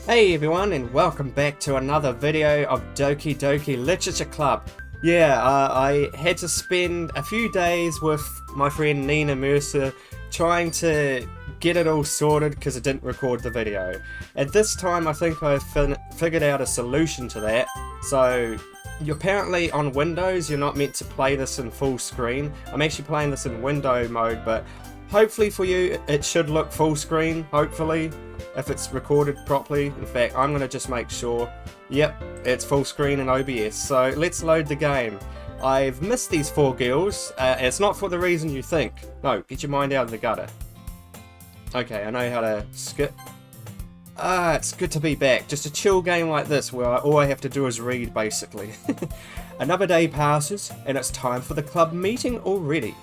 Hey everyone, and welcome back to another video of Doki Doki Literature Club. I had to spend a few days with my friend Nina Mercer trying to get it all sorted because I didn't record the video. At this time I think I figured out a solution to that. So apparently on Windows you're not meant to play this in full screen. I'm actually playing this in window mode, but hopefully for you it should look full screen, hopefully, if it's recorded properly. In fact, I'm going to just make sure, yep, it's full screen in OBS. So let's load the game. I've missed these four girls, and it's not for the reason you think. No, get your mind out of the gutter. Okay, I know how to skip. It's good to be back. Just a chill game like this where all I have to do is read, basically. Another day passes, and it's time for the club meeting already.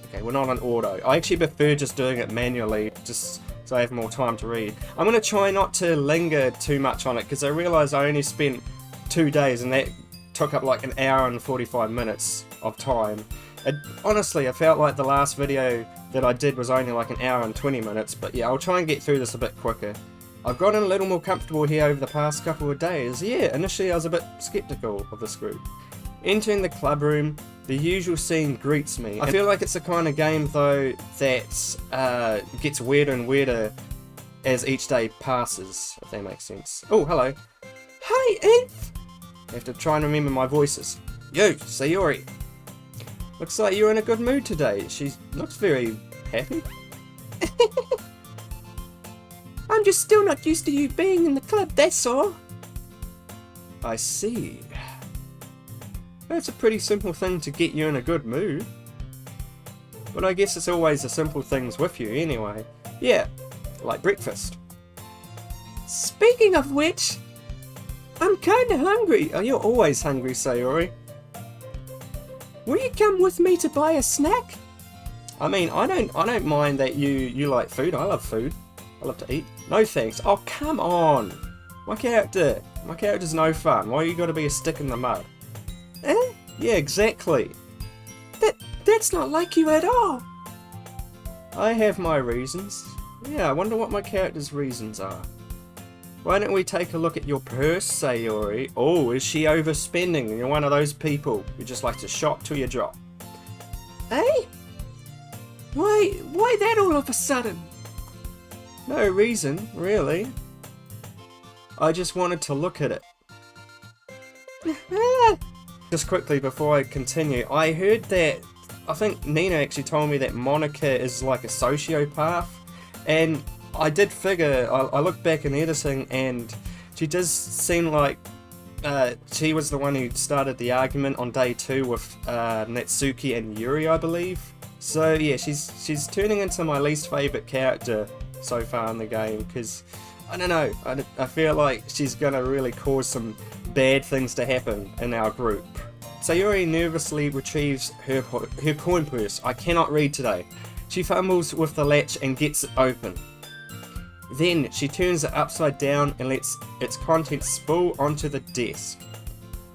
Okay, we're not on auto. I actually prefer just doing it manually, just so I have more time to read. I'm going to try not to linger too much on it, because I realise I only spent 2 days, and that took up like an hour and 45 minutes of time. Honestly, I felt like the last video that I did was only like an hour and 20 minutes, but yeah, I'll try and get through this a bit quicker. I've gotten a little more comfortable here over the past couple of days. Yeah, initially I was a bit skeptical of this group. Entering the club room, the usual scene greets me. I feel like it's the kind of game though that gets weirder and weirder as each day passes, if that makes sense. Oh, hello. Hi, Inf! I have to try and remember my voices. Yo, Sayori. Looks like you're in a good mood today. She looks very happy. I'm just still not used to you being in the club, that's all. I see. That's a pretty simple thing to get you in a good mood. But I guess it's always the simple things with you anyway. Yeah, like breakfast. Speaking of which, I'm kinda hungry. Oh, you're always hungry, Sayori. Will you come with me to buy a snack? I mean, I don't mind that you like food. I love food. I love to eat. No thanks. Oh, come on. My character's no fun. Why you gotta be a stick in the mud? Eh? Yeah, exactly. That's not like you at all. I have my reasons. Yeah, I wonder what my character's reasons are. Why don't we take a look at your purse, Sayori? Oh, is she overspending? You're one of those people who just like to shop till you drop. Eh? Why that all of a sudden? No reason, really. I just wanted to look at it. Just quickly before I continue, I heard that, I think Nina actually told me that Monika is like a sociopath, and I did figure, I looked back in editing and she does seem like she was the one who started the argument on day 2 with Natsuki and Yuri, I believe. So yeah, she's turning into my least favourite character so far in the game, because I don't know, I feel like she's gonna really cause some bad things to happen in our group. Sayori nervously retrieves her coin purse. I cannot read today. She fumbles with the latch and gets it open. Then she turns it upside down and lets its contents spill onto the desk.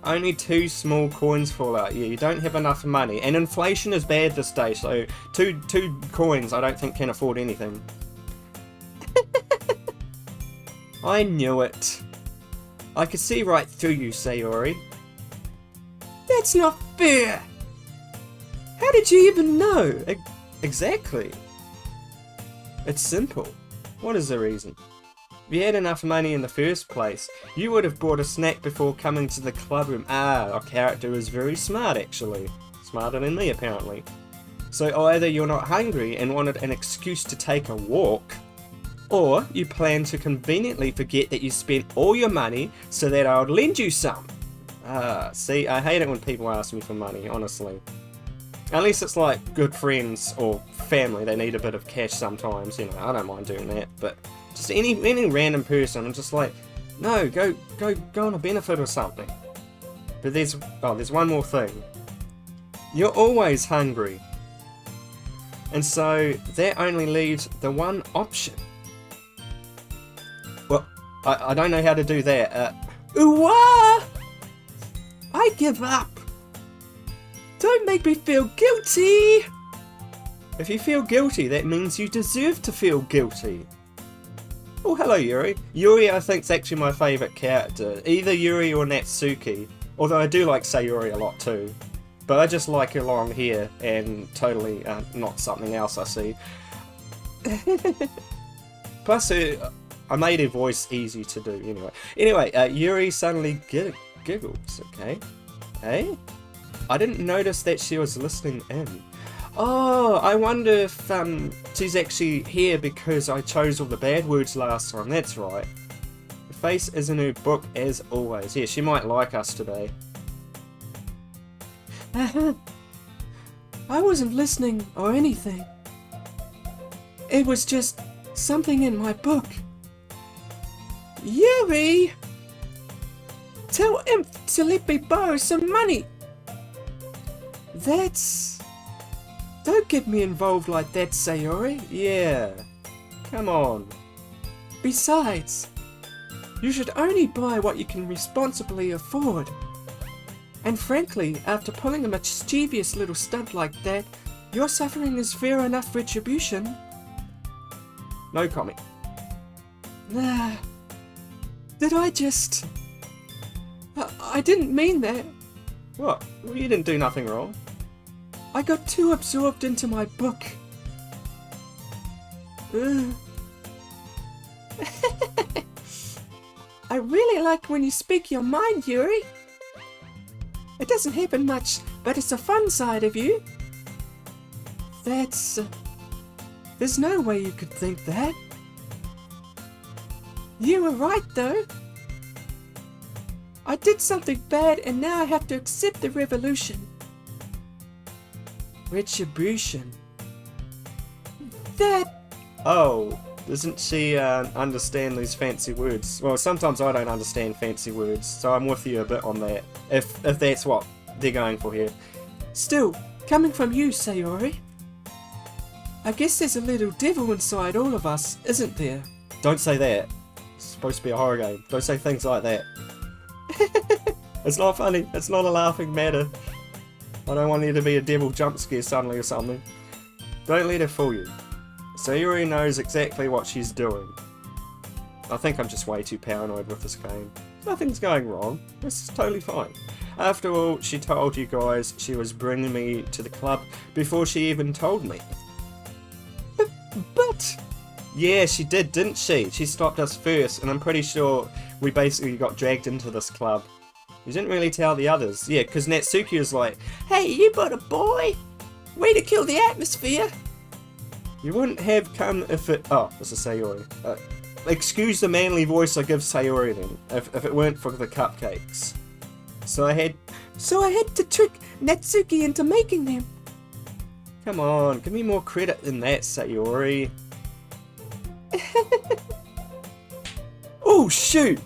Only 2 small coins fall out. Yeah, you don't have enough money, and inflation is bad this day, so two coins I don't think can afford anything. I knew it. I could see right through you, Sayori. That's not fair! How did you even know? Exactly. It's simple. What is the reason? If you had enough money in the first place, you would have bought a snack before coming to the club room. Our character is very smart, actually. Smarter than me, apparently. So either you're not hungry and wanted an excuse to take a walk, or you plan to conveniently forget that you spent all your money so that I would lend you some. See, I hate it when people ask me for money, honestly. Unless it's like good friends or family that need a bit of cash sometimes, you know, I don't mind doing that. But just any random person, I'm just like, no, go on a benefit or something. But there's one more thing. You're always hungry. And so that only leaves the one option. Well, I don't know how to do that. Ooh-wah! I give up! Don't make me feel guilty! If you feel guilty, that means you deserve to feel guilty. Oh, hello, Yuri. Yuri, I think, is actually my favourite character. Either Yuri or Natsuki. Although I do like Sayori a lot too. But I just like her long hair and totally not something else I see. Plus, I made her voice easy to do anyway. Yuri suddenly giggles, okay? Hey? I didn't notice that she was listening in. Oh, I wonder if she's actually here because I chose all the bad words last time. That's right. The face is in her book as always. Yeah, she might like us today. I wasn't listening or anything. It was just something in my book. Yuri! Tell him to let me borrow some money. Don't get me involved like that, Sayori. Yeah. Come on. Besides, you should only buy what you can responsibly afford. And frankly, after pulling a mischievous little stunt like that, your suffering is fair enough retribution. No comment. Nah. Did I just... I didn't mean that. What? Well, you didn't do nothing wrong. I got too absorbed into my book. I really like when you speak your mind, Yuri. It doesn't happen much, but it's a fun side of you. There's no way you could think that. You were right, though. I did something bad and now I have to accept the revolution. Retribution. That... Oh, doesn't she understand these fancy words? Well, sometimes I don't understand fancy words, so I'm with you a bit on that, if that's what they're going for here. Still, coming from you, Sayori, I guess there's a little devil inside all of us, isn't there? Don't say that. It's supposed to be a horror game. Don't say things like that. It's not funny. It's not a laughing matter. I don't want there to be a devil jump scare suddenly or something. Don't let her fool you. Sayori knows exactly what she's doing. I think I'm just way too paranoid with this game. Nothing's going wrong. This is totally fine. After all, she told you guys she was bringing me to the club before she even told me. But... Yeah, she did, didn't she? She stopped us first, and I'm pretty sure we basically got dragged into this club. You didn't really tell the others. Yeah, because Natsuki was like, "Hey, you got a boy? Way to kill the atmosphere!" You wouldn't have come if it... Oh, this is Sayori. Excuse the manly voice I give Sayori then, if it weren't for the cupcakes. So I had to trick Natsuki into making them. Come on, give me more credit than that, Sayori. Oh, shoot!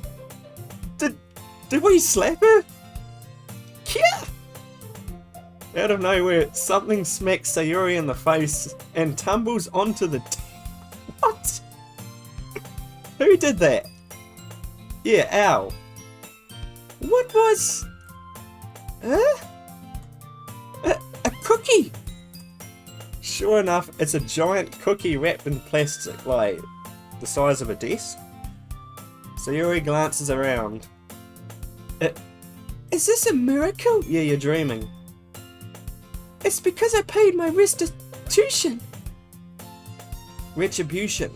Did we slap her? Yeah! Out of nowhere, something smacks Sayori in the face and tumbles onto the What? Who did that? Yeah, ow. What was... A cookie! Sure enough, it's a giant cookie wrapped in plastic, like the size of a desk. Sayori glances around. Is this a miracle? Yeah, you're dreaming. It's because I paid my restitution. Retribution.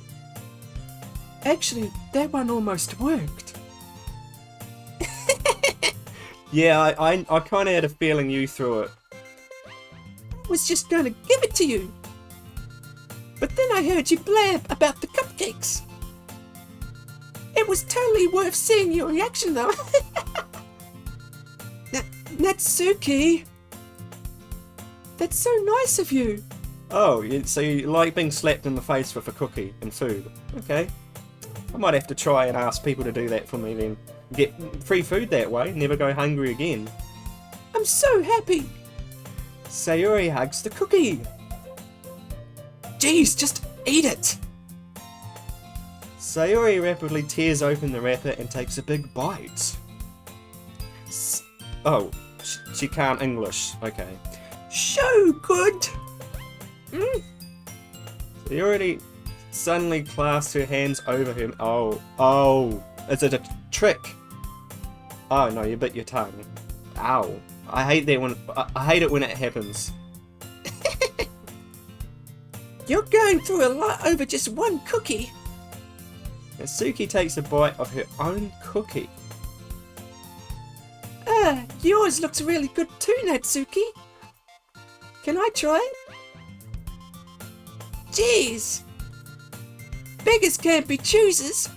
Actually, that one almost worked. Yeah, I kind of had a feeling you threw it. I was just going to give it to you. But then I heard you blab about the cupcakes. It was totally worth seeing your reaction though. Natsuki. That's so nice of you. Oh, so you like being slapped in the face with a cookie and food. Okay. I might have to try and ask people to do that for me then. Get free food that way, never go hungry again. I'm so happy. Sayori hugs the cookie. Jeez, just eat it. Sayori rapidly tears open the wrapper and takes a big bite. Oh, she can't English. Okay. suddenly clasps her hands over him. Oh, is it a trick? Oh no, you bit your tongue. Ow. I hate that when I hate it when it happens. You're going through a lot over just one cookie. Natsuki takes a bite of her own cookie. Yours looks really good too, Natsuki. Can I try it? Jeez. Beggars can't be choosers.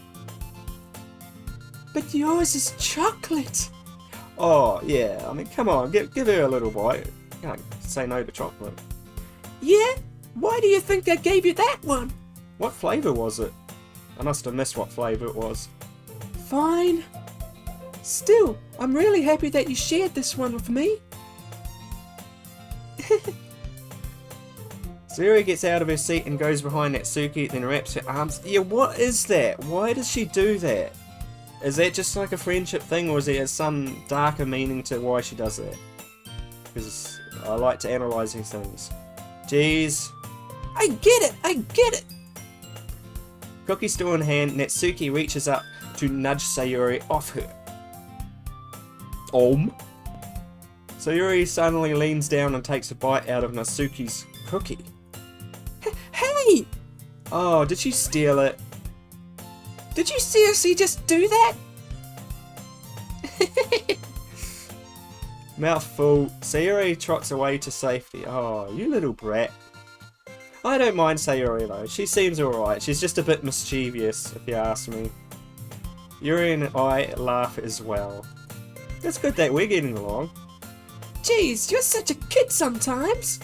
But yours is chocolate. Oh yeah, I mean come on, give her a little bite. You can't say no to chocolate. Yeah? Why do you think I gave you that one? What flavour was it? I must have missed what flavour it was. Fine. Still, I'm really happy that you shared this one with me. Sayori gets out of her seat and goes behind Natsuki, then wraps her arms. Yeah, what is that? Why does she do that? Is that just like a friendship thing, or is there some darker meaning to why she does that? Because I like to analyse these things. Jeez. I get it. Cookie still in hand, Natsuki reaches up to nudge Sayori off her. Sayori suddenly leans down and takes a bite out of Natsuki's cookie. Hey! Oh, did she steal it? Did you seriously just do that? Mouth full, Sayori trots away to safety. Oh, you little brat. I don't mind Sayori though, she seems alright. She's just a bit mischievous, if you ask me. Yuri and I laugh as well. It's good that we're getting along. Jeez, you're such a kid sometimes.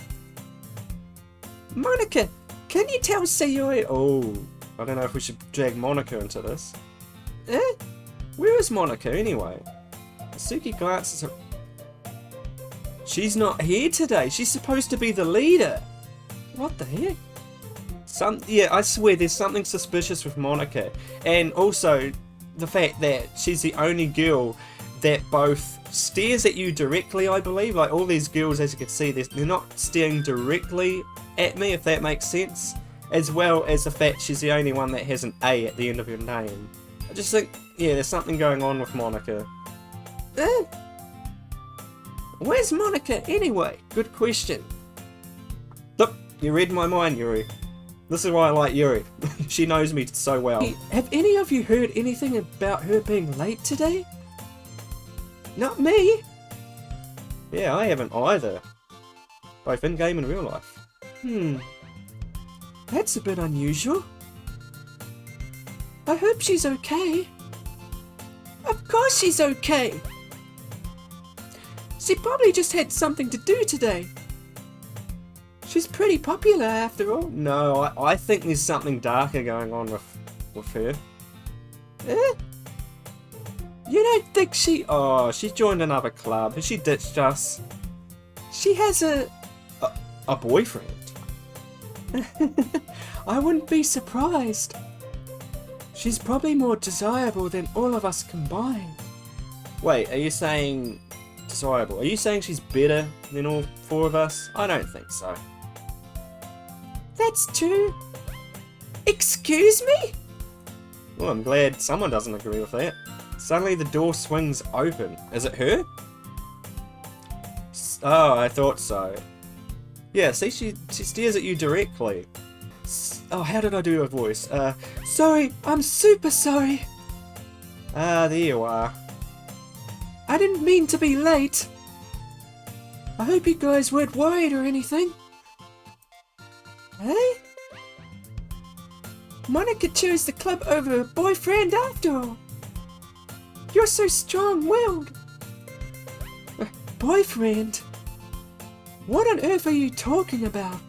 Monika, can you tell Sayori? Oh, I don't know if we should drag Monika into this. Eh? Where is Monika anyway? Natsuki glances at... She's not here today. She's supposed to be the leader. What the heck? Yeah, I swear there's something suspicious with Monika. And also the fact that she's the only girl that both stares at you directly, I believe. Like all these girls, as you can see, they're not staring directly at me, if that makes sense. As well as the fact she's the only one that has an A at the end of her name. I just think, yeah, there's something going on with Monika. Where's Monika anyway? Good question. Look, you read my mind, Yuri. This is why I like Yuri. She knows me so well. Hey, have any of you heard anything about her being late today? Not me. Yeah, I haven't either. Both in-game and real life. That's a bit unusual. I hope she's okay. Of course she's okay. She probably just had something to do today. She's pretty popular after all. No, I think there's something darker going on with her. Eh? You don't think she... Oh, she joined another club. Has she ditched us? She has a boyfriend? I wouldn't be surprised. She's probably more desirable than all of us combined. Wait, are you saying desirable? Are you saying she's better than all four of us? I don't think so. That's true. Excuse me? Well, I'm glad someone doesn't agree with that. Suddenly the door swings open. Is it her? Oh, I thought so. Yeah, see, she stares at you directly. Oh, how did I do her voice? Sorry, I'm super sorry. Ah, there you are. I didn't mean to be late. I hope you guys weren't worried or anything. Hey? Monika chose the club over her boyfriend after all. You're so strong-willed. Boyfriend? What on earth are you talking about?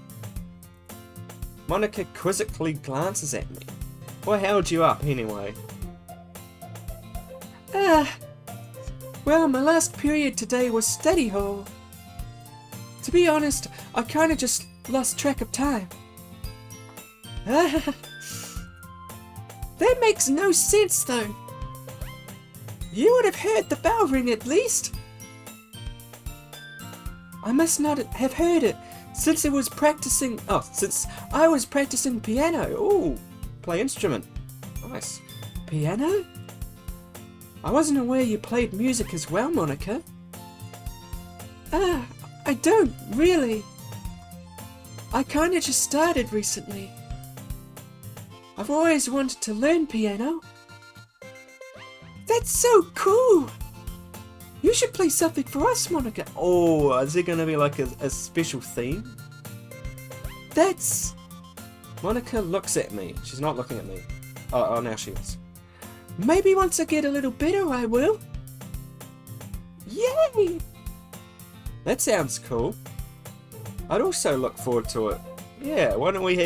Monika quizzically glances at me. What held you up, anyway? Well, my last period today was study hall. To be honest, I kinda just lost track of time. That makes no sense, though. You would have heard the bell ring at least. I must not have heard it, since I was practicing piano. Ooh, play instrument. Nice. Piano? I wasn't aware you played music as well, Monika. I don't, really. I kinda just started recently. I've always wanted to learn piano. That's so cool! You should play something for us, Monika. Oh, is there gonna be like a special theme? That's... Monika looks at me. She's not looking at me. Oh, now she is. Maybe once I get a little better, I will. Yay! That sounds cool. I'd also look forward to it. Yeah, why don't we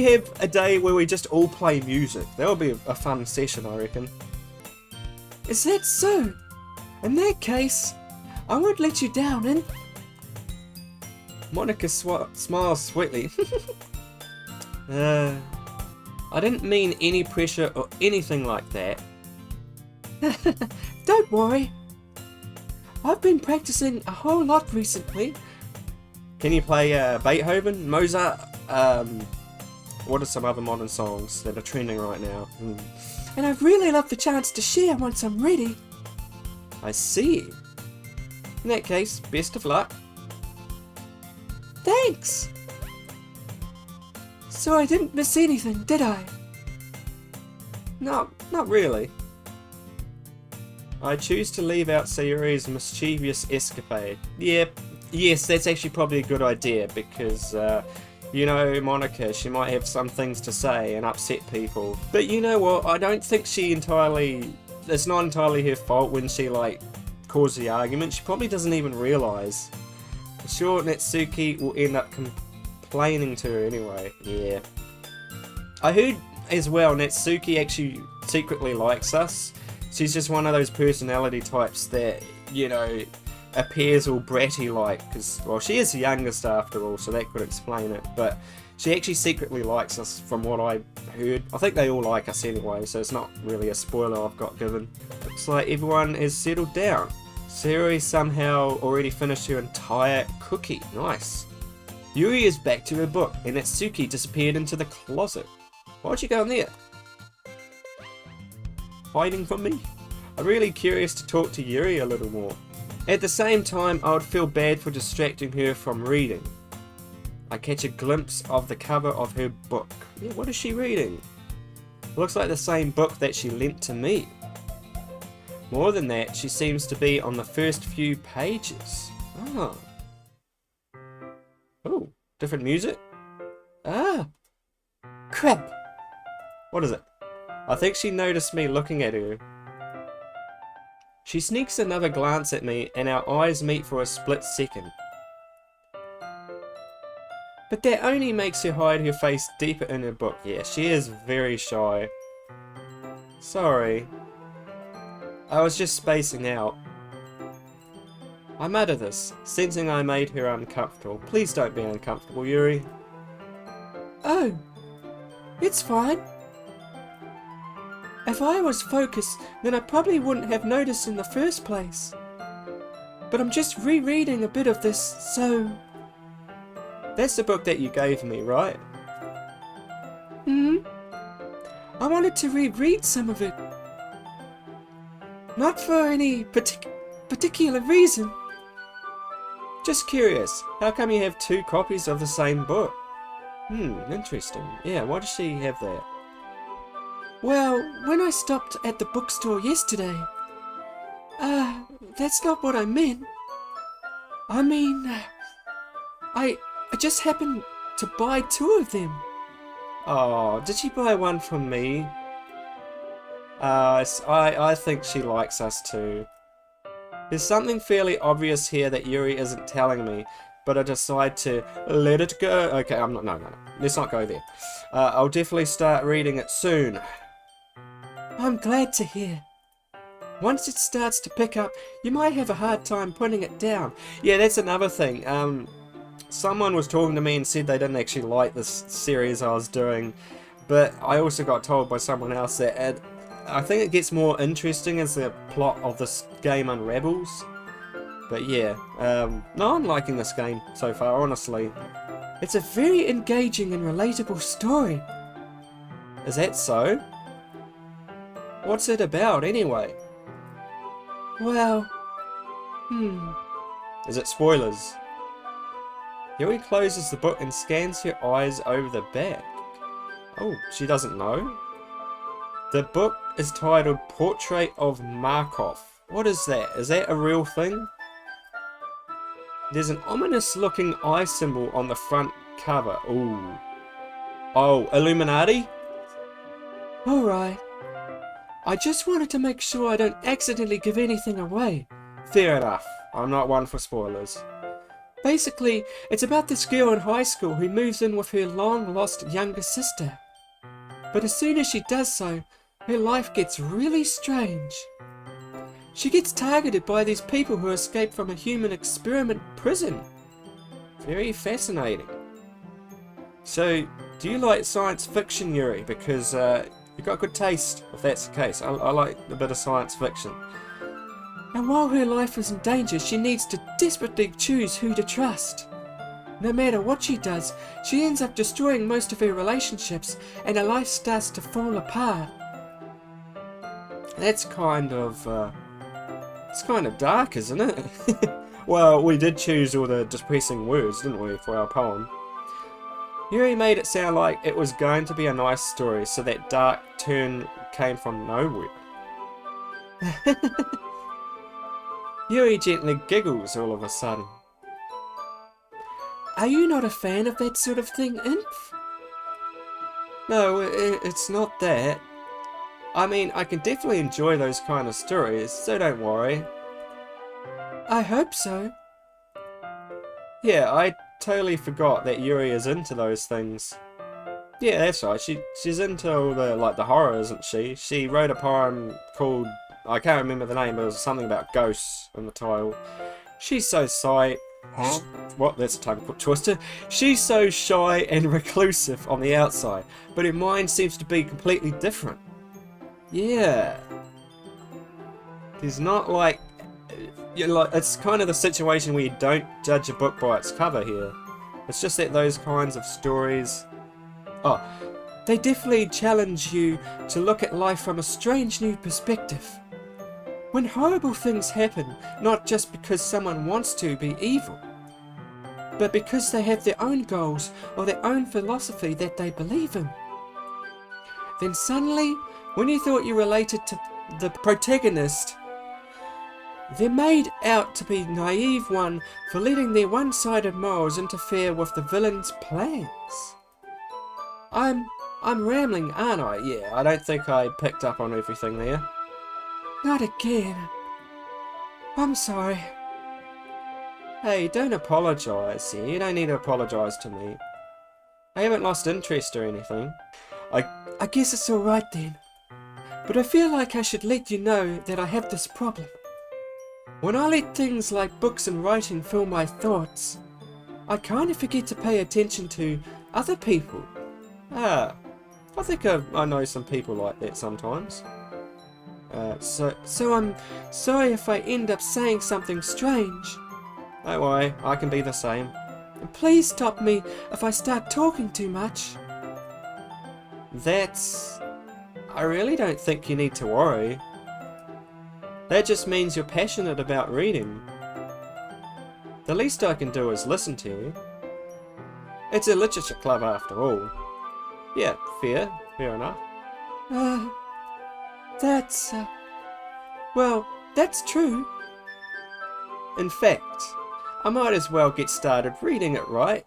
have a day where we just all play music? That would be a fun session, I reckon. Is that so? In that case, I won't let you down, and... Monika smiles sweetly. I didn't mean any pressure or anything like that. Don't worry. I've been practicing a whole lot recently. Can you play Beethoven, Mozart? What are some other modern songs that are trending right now? And I'd really love the chance to share once I'm ready. I see. In that case, best of luck. Thanks! So I didn't miss anything, did I? No, not really. I choose to leave out Sayuri's mischievous escapade. Yes, that's actually probably a good idea because, you know, Monika, she might have some things to say and upset people. But you know what, I don't think it's not entirely her fault when she, like, caused the argument. She probably doesn't even realise. For sure, Natsuki will end up complaining to her anyway. Yeah. I heard as well, Natsuki actually secretly likes us. She's just one of those personality types that, you know, appears all bratty like, because, well, she is the youngest after all, so that could explain it, but she actually secretly likes us from what I heard. I think they all like us anyway, so it's not really a spoiler I've got given. Looks like everyone is settled down. Sayuri somehow already finished her entire cookie. Nice. Yuri is back to her book, and Natsuki disappeared into the closet. Why'd you go in there? Hiding from me? I'm really curious to talk to Yuri a little more. At the same time, I would feel bad for distracting her from reading. I catch a glimpse of the cover of her book. Yeah, what is she reading? It looks like the same book that she lent to me. More than that, she seems to be on the first few pages. Oh. Oh, different music? Ah. Crap. What is it? I think she noticed me looking at her. She sneaks another glance at me and our eyes meet for a split second. But that only makes her hide her face deeper in her book. Yeah, she is very shy. Sorry. I was just spacing out. I mutter this, sensing I made her uncomfortable. Please don't be uncomfortable, Yuri. Oh. It's fine. If I was focused, then I probably wouldn't have noticed in the first place. But I'm just rereading a bit of this, so... That's the book that you gave me, right? I wanted to reread some of it. Not for any particular reason. Just curious, how come you have two copies of the same book? Interesting. Yeah, why does she have that? Well, when I stopped at the bookstore yesterday... that's not what I meant. I mean... I just happened to buy two of them. Oh, did she buy one from me? I think she likes us too. There's something fairly obvious here that Yuri isn't telling me, but I decide to let it go. Okay, no. Let's not go there. I'll definitely start reading it soon. I'm glad to hear. Once it starts to pick up, you might have a hard time putting it down. Yeah, that's another thing. Someone was talking to me and said they didn't actually like this series I was doing, but I also got told by someone else that I think it gets more interesting as the plot of this game unravels. But yeah, no, I'm liking this game so far, honestly. It's a very engaging and relatable story. Is that so? What's it about, anyway? Well, Is it spoilers? Yuri closes the book and scans her eyes over the back. Oh, she doesn't know? The book is titled Portrait of Markov. What is that? Is that a real thing? There's an ominous looking eye symbol on the front cover. Ooh. Oh, Illuminati? alright. I just wanted to make sure I don't accidentally give anything away. Fair enough. I'm not one for spoilers. Basically, it's about this girl in high school who moves in with her long-lost younger sister. But as soon as she does so, her life gets really strange. She gets targeted by these people who escaped from a human experiment prison. Very fascinating. So, do you like science fiction, Yuri? Because you've got good taste, if that's the case. I like a bit of science fiction. And while her life is in danger, she needs to desperately choose who to trust. No matter what she does, she ends up destroying most of her relationships, and her life starts to fall apart. That's kind of dark, isn't it? Well, we did choose all the depressing words, didn't we, for our poem? Yuri made it sound like it was going to be a nice story, so that dark turn came from nowhere. Yuri gently giggles all of a sudden. Are you not a fan of that sort of thing, Inf? No, it's not that. I mean, I can definitely enjoy those kind of stories, so don't worry. I hope so. Yeah, I totally forgot that Yuri is into those things. Yeah, that's right. She's into all the horror, isn't she? She wrote a poem called, I can't remember the name, but it was something about ghosts in the title. She's so shy. What? That's a tongue twister. She's so shy and reclusive on the outside, but her mind seems to be completely different. Yeah. There's not like, it's kind of the situation where you don't judge a book by its cover here. It's just that those kinds of stories, They definitely challenge you to look at life from a strange new perspective. When horrible things happen, not just because someone wants to be evil, but because they have their own goals or their own philosophy that they believe in. Then suddenly, when you thought you related to the protagonist, they're made out to be naive one for letting their one-sided morals interfere with the villain's plans. I'm rambling, aren't I? yeah, I don't think I picked up on everything there. Not again. I'm sorry. Hey, don't apologise here. You don't need to apologise to me. I haven't lost interest or anything. I guess it's alright then. But I feel like I should let you know that I have this problem. When I let things like books and writing fill my thoughts, I kind of forget to pay attention to other people. I think I know some people like that sometimes. So I'm sorry if I end up saying something strange. Don't worry, I can be the same. And please stop me if I start talking too much. I really don't think you need to worry. That just means you're passionate about reading. The least I can do is listen to you. It's a literature club after all. Yeah, fair enough. That's true. In fact, I might as well get started reading it, right?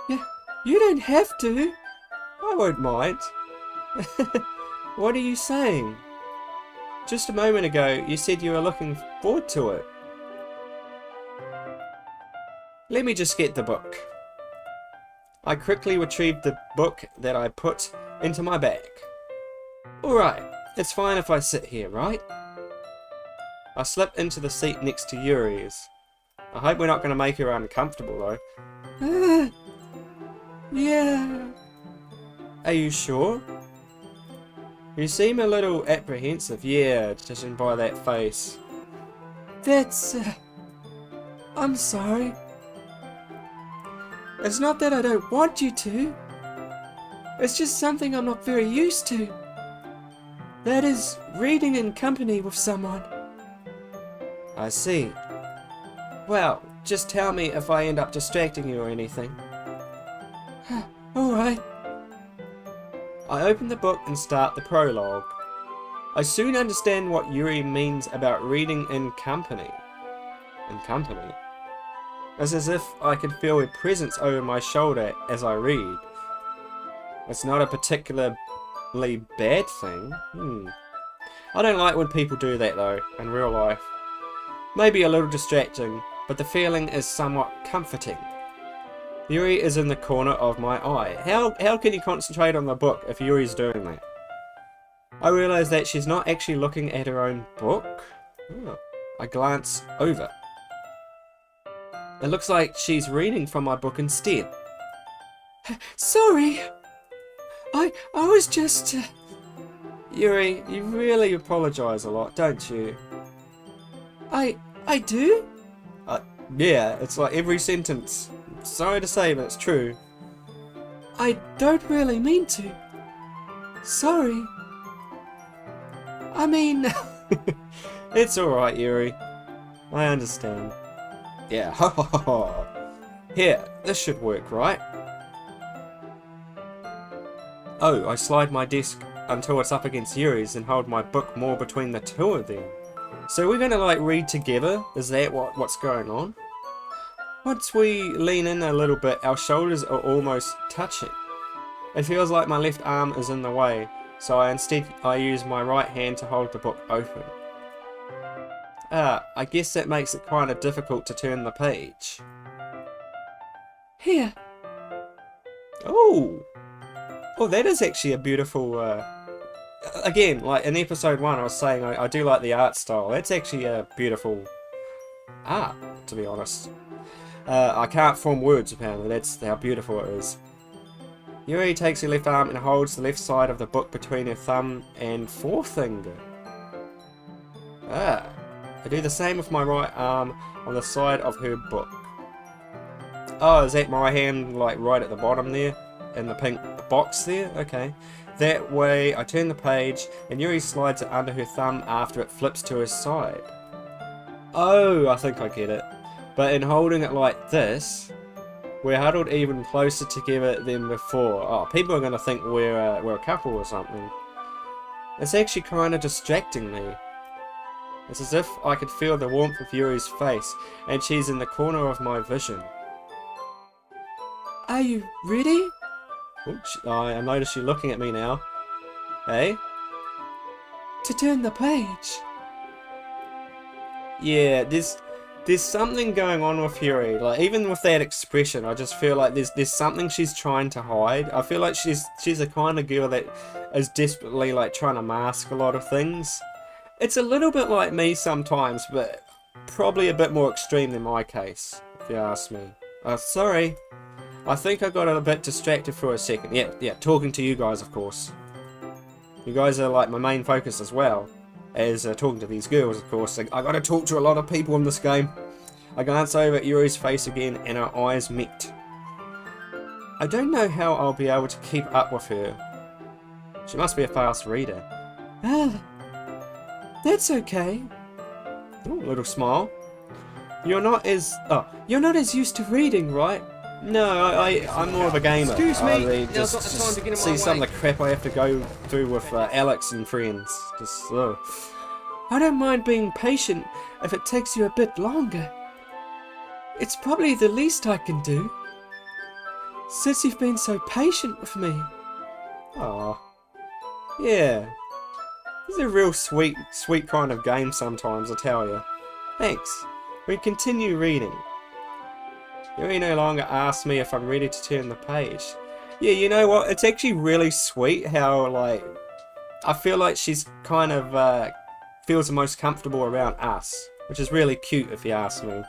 Yeah, you don't have to. I won't mind. What are you saying? Just a moment ago, you said you were looking forward to it. Let me just get the book. I quickly retrieved the book that I put into my bag. Alright, it's fine if I sit here, right? I slipped into the seat next to Yuri's. I hope we're not going to make her uncomfortable though. Yeah. Are you sure? You seem a little apprehensive, yeah, judging by that face. I'm sorry. It's not that I don't want you to. It's just something I'm not very used to. That is, reading in company with someone. I see. Well, just tell me if I end up distracting you or anything. Alright. I open the book and start the prologue. I soon understand what Yuri means about reading in company. In company? It's as if I could feel a presence over my shoulder as I read. It's not a particularly bad thing. I don't like when people do that though, in real life. Maybe a little distracting, but the feeling is somewhat comforting. Yuri is in the corner of my eye. How can you concentrate on the book if Yuri's doing that? I realise that she's not actually looking at her own book. I glance over. It looks like she's reading from my book instead. Sorry. I was just... Yuri, you really apologise a lot, don't you? I do? Yeah, it's like every sentence. Sorry to say, but it's true. I don't really mean to. Sorry. I mean... It's alright, Yuri. I understand. Yeah, ha ha ha ha. Here, this should work, right? Oh, I slide my desk until it's up against Yuri's and hold my book more between the two of them. So we're gonna like read together? Is that what's going on? Once we lean in a little bit, our shoulders are almost touching. It feels like my left arm is in the way, so I use my right hand to hold the book open. I guess that makes it kind of difficult to turn the page. Here. Oh, that is actually a beautiful... Again, like in episode 1 I was saying I do like the art style. That's actually a beautiful art, to be honest. I can't form words apparently, that's how beautiful it is. Yuri takes her left arm and holds the left side of the book between her thumb and forefinger. I do the same with my right arm on the side of her book. Oh, is that my hand like right at the bottom there? In the pink box there? Okay. That way I turn the page and Yuri slides it under her thumb after it flips to her side. Oh, I think I get it. But in holding it like this, we're huddled even closer together than before. Oh, people are going to think we're a couple or something. It's actually kind of distracting me. It's as if I could feel the warmth of Yuri's face, and she's in the corner of my vision. Are you ready? Oops, I notice you looking at me now. Hey? To turn the page. Yeah, there's something going on with Yuri. Like even with that expression, I just feel like there's something she's trying to hide. I feel like she's the kind of girl that is desperately like trying to mask a lot of things. It's a little bit like me sometimes, but probably a bit more extreme than my case, if you ask me. Sorry. I think I got a bit distracted for a second. Yeah, talking to you guys, of course. You guys are like my main focus as well as talking to these girls, of course. I gotta talk to a lot of people in this game. I glance over at Yuri's face again and our eyes meet. I don't know how I'll be able to keep up with her. She must be a fast reader. That's okay. Ooh, a little smile. You're not as used to reading, right? No, I'm more of a gamer. Excuse me, I really now's just, not the time just to get in my see some way. of the crap I have to go through with Alex and friends. Just, I don't mind being patient if it takes you a bit longer. It's probably the least I can do. Since you've been so patient with me. Aw. Yeah. It's a real sweet kind of game sometimes, I tell you. Thanks. We continue reading. Yuri no longer asks me if I'm ready to turn the page. Yeah, you know what? It's actually really sweet how, like, I feel like she's kind of, feels the most comfortable around us. Which is really cute if you ask me.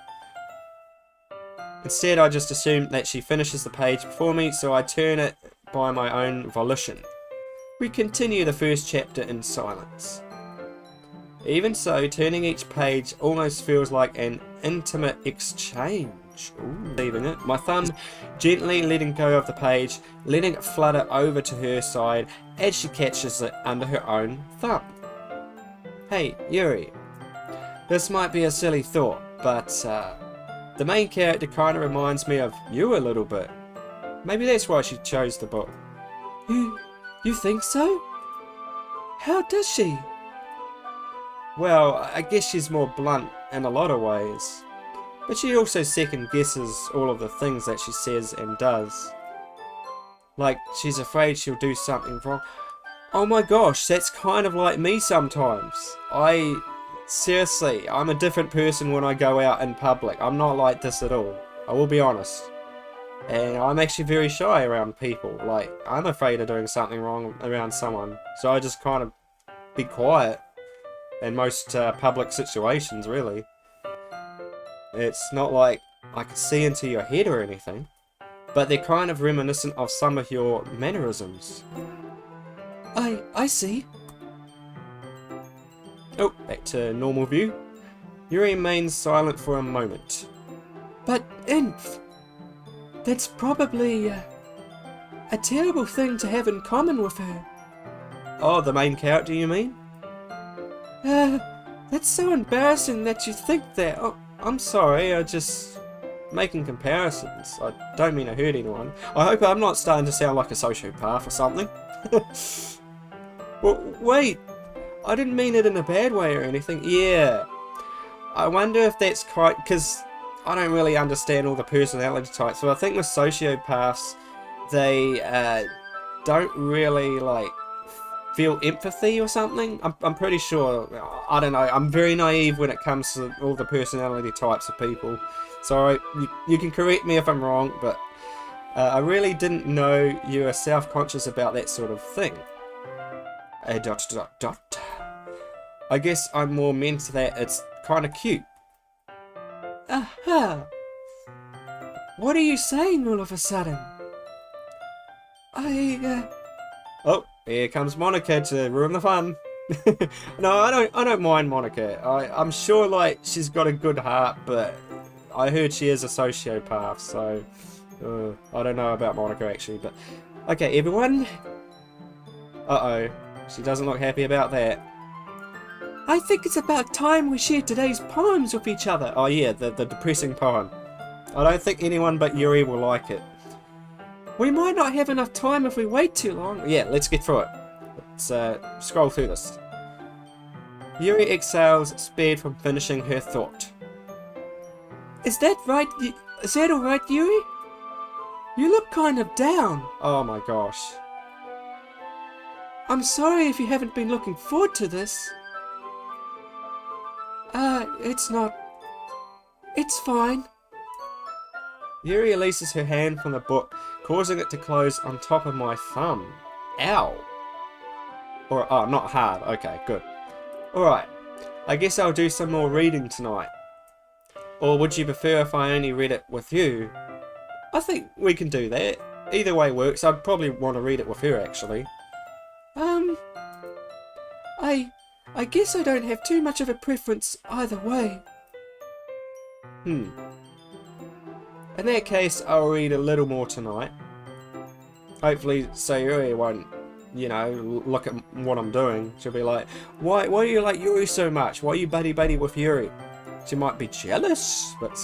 Instead, I just assume that she finishes the page before me, so I turn it by my own volition. We continue the first chapter in silence. Even so, turning each page almost feels like an intimate exchange. Ooh. Leaving it. My thumb gently letting go of the page, letting it flutter over to her side as she catches it under her own thumb. Hey, Yuri. This might be a silly thought, but the main character kind of reminds me of you a little bit. Maybe that's why she chose the book. You think so? How does she? Well, I guess she's more blunt in a lot of ways. But she also second guesses all of the things that she says and does. Like, she's afraid she'll do something wrong. Oh my gosh, that's kind of like me sometimes. Seriously, I'm a different person when I go out in public. I'm not like this at all. I will be honest. And I'm actually very shy around people. Like, I'm afraid of doing something wrong around someone. So I just kind of be quiet in most public situations, really. It's not like I can see into your head or anything. But they're kind of reminiscent of some of your mannerisms. I see. Oh, back to normal view. Yuri remains silent for a moment. But Inf, that's probably a terrible thing to have in common with her. Oh, the main character, you mean? That's so embarrassing that you think that. Oh, I'm sorry, I just making comparisons. I don't mean to hurt anyone. I hope I'm not starting to sound like a sociopath or something. Well, wait, I didn't mean it in a bad way or anything. Yeah. I wonder if that's quite... because I don't really understand all the personality types. So I think with sociopaths, they don't really, like, feel empathy or something. I'm pretty sure. I don't know. I'm very naive when it comes to all the personality types of people. So you can correct me if I'm wrong, but I really didn't know you were self-conscious about that sort of thing. I guess I'm more meant that it's kind of cute. Aha! What are you saying all of a sudden? Oh, here comes Monika to ruin the fun. No, I don't mind Monika. I'm sure, like, she's got a good heart, but I heard she is a sociopath, so I don't know about Monika actually. But okay, everyone. Uh-oh, she doesn't look happy about that. I think it's about time we shared today's poems with each other. Oh yeah, the depressing poem. I don't think anyone but Yuri will like it. We might not have enough time if we wait too long. Yeah, let's get through it. Let's scroll through this. Yuri exhales, spared from finishing her thought. Is that right? Is that alright, Yuri? You look kind of down. Oh my gosh. I'm sorry if you haven't been looking forward to this. It's not... It's fine. Yuri releases her hand from the book, causing it to close on top of my thumb. Ow. Or, oh, not hard. Okay, good. Alright. I guess I'll do some more reading tonight. Or would you prefer if I only read it with you? I think we can do that. Either way works. I'd probably want to read it with her, actually. I guess I don't have too much of a preference either way. In that case, I'll read a little more tonight. Hopefully Sayuri won't, you know, look at what I'm doing. She'll be like, why do you like Yuri so much? Why are you buddy-buddy with Yuri? She might be jealous, but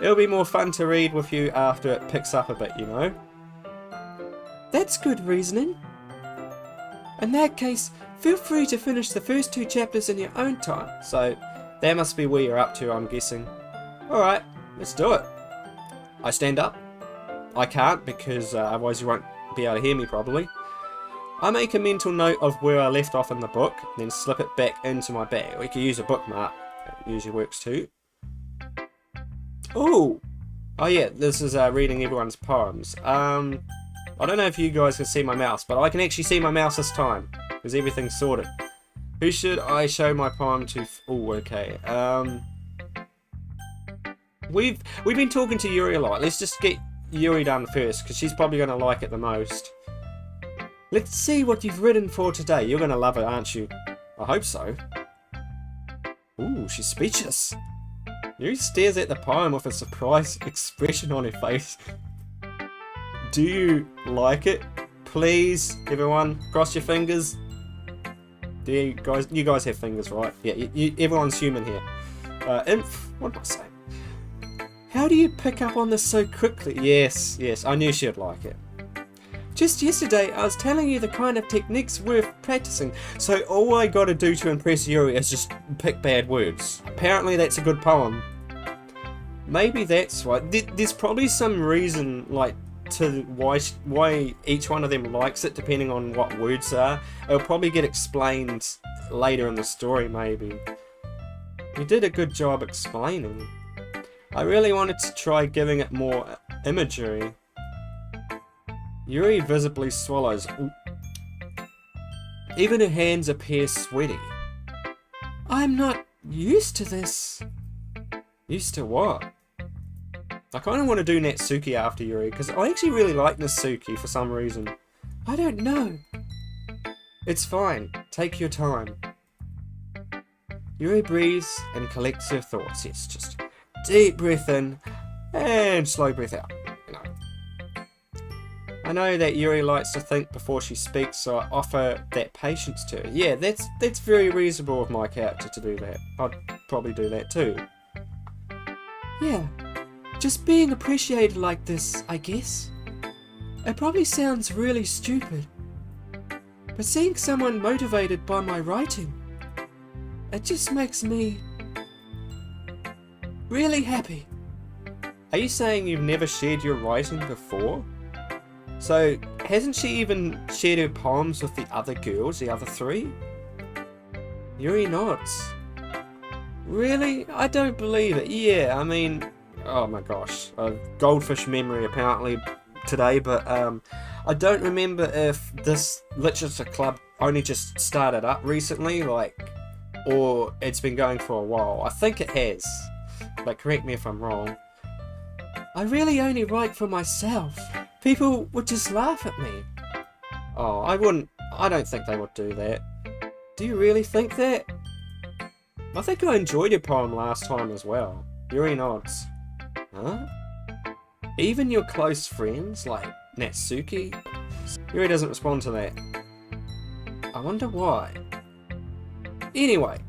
it'll be more fun to read with you after it picks up a bit, you know? That's good reasoning. In that case, feel free to finish the first 2 chapters in your own time. So, that must be where you're up to, I'm guessing. Alright, let's do it. I stand up. I can't because otherwise you won't be able to hear me probably. I make a mental note of where I left off in the book, then slip it back into my bag. We could use a bookmark. It usually works too. Ooh! Oh yeah, this is reading everyone's poems. I don't know if you guys can see my mouse, but I can actually see my mouse this time, because everything's sorted. Who should I show my poem to? Oh, okay. We've been talking to Yuri a lot. Let's just get Yuri done first, because she's probably going to like it the most. Let's see what you've written for today. You're going to love it, aren't you? I hope so. Ooh, she's speechless. Yuri stares at the poem with a surprised expression on her face. Do you like it? Please, everyone, cross your fingers. Do you guys have fingers, right? Yeah, everyone's human here. What am I saying? How do you pick up on this so quickly? Yes, I knew she'd like it. Just yesterday, I was telling you the kind of techniques worth practicing, so all I gotta do to impress Yuri is just pick bad words. Apparently that's a good poem. Maybe that's right. There's probably some reason, like, to why each one of them likes it, depending on what words are. It'll probably get explained later in the story, maybe. You did a good job explaining. I really wanted to try giving it more imagery. Yuri visibly swallows. Ooh. Even her hands appear sweaty. I'm not used to this. Used to what? I kind of want to do Natsuki after Yuri, because I actually really like Natsuki for some reason. I don't know. It's fine. Take your time. Yuri breathes and collects her thoughts. Yes, just deep breath in and slow breath out. I know that Yuri likes to think before she speaks, so I offer that patience to her. Yeah, that's very reasonable of my character to do that. I'd probably do that too. Yeah. Just being appreciated like this, I guess. It probably sounds really stupid, but seeing someone motivated by my writing, it just makes me really happy. Are you saying you've never shared your writing before? So, hasn't she even shared her poems with the other girls, the other three? Yuri nods. Really? I don't believe it. Yeah, I mean... Oh my gosh, goldfish memory apparently today, but I don't remember if this literature club only just started up recently, or it's been going for a while. I think it has, but correct me if I'm wrong. I really only write for myself. People would just laugh at me. Oh, I don't think they would do that. Do you really think that? I think I enjoyed your poem last time as well. Yuri nods. Huh? Even your close friends, like Natsuki? Yuri doesn't respond to that. I wonder why. Anyway,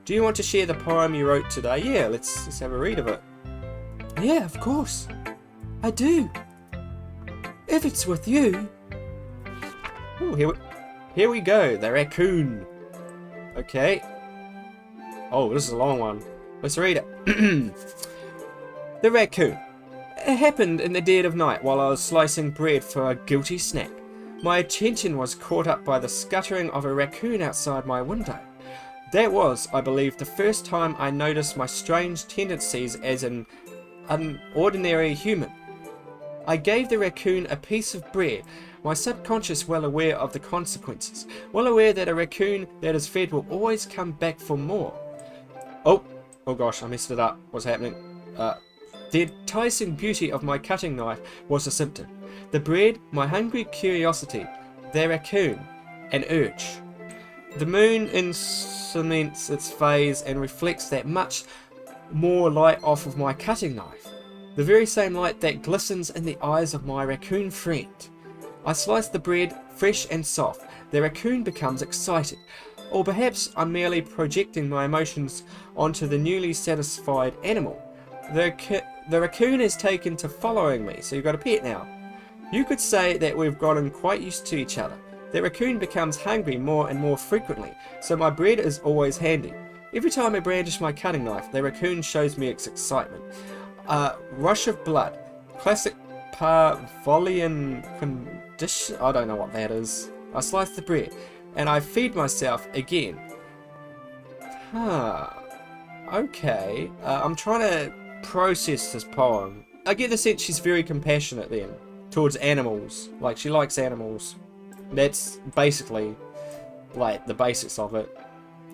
do you want to share the poem you wrote today? Yeah, let's have a read of it. Yeah, of course. I do. If it's with you. Oh, here we go. The raccoon. Okay. Oh, this is a long one. Let's read it. The raccoon. It happened in the dead of night while I was slicing bread for a guilty snack. My attention was caught up by the scuttering of a raccoon outside my window. That was, I believe, the first time I noticed my strange tendencies as an ordinary human. I gave the raccoon a piece of bread, my subconscious well aware of the consequences, well aware that a raccoon that is fed will always come back for more. Oh gosh, I messed it up. What's happening? The enticing beauty of my cutting knife was a symptom. The bread, my hungry curiosity, the raccoon, an urge. The moon incements its phase and reflects that much more light off of my cutting knife. The very same light that glistens in the eyes of my raccoon friend. I slice the bread, fresh and soft. The raccoon becomes excited. Or perhaps I'm merely projecting my emotions onto the newly satisfied animal. The raccoon has taken to following me, so you've got a pet now. You could say that we've gotten quite used to each other. The raccoon becomes hungry more and more frequently, so my bread is always handy. Every time I brandish my cutting knife, the raccoon shows me its excitement. Rush of blood. Classic Pavlovian condition. I don't know what that is. I slice the bread, and I feed myself again. Okay. I'm trying to process this poem. I get the sense she's very compassionate then, towards animals. Like, she likes animals. That's basically, like, the basics of it.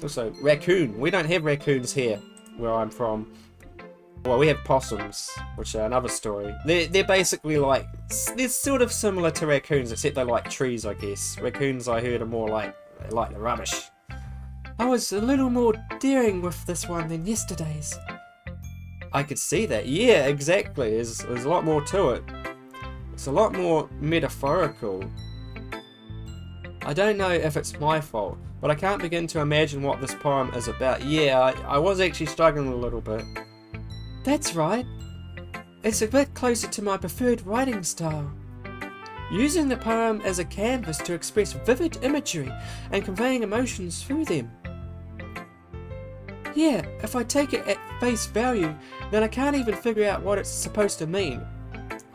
Also, raccoon. We don't have raccoons here, where I'm from. Well, we have possums, which are another story. They're basically like, they're sort of similar to raccoons, except they like trees, I guess. Raccoons, I heard, are more like the rubbish. I was a little more daring with this one than yesterday's. I could see that. Yeah, exactly. There's a lot more to it. It's a lot more metaphorical. I don't know if it's my fault, but I can't begin to imagine what this poem is about. Yeah, I was actually struggling a little bit. That's right. It's a bit closer to my preferred writing style. Using the poem as a canvas to express vivid imagery and conveying emotions through them. Yeah, if I take it at face value, then I can't even figure out what it's supposed to mean.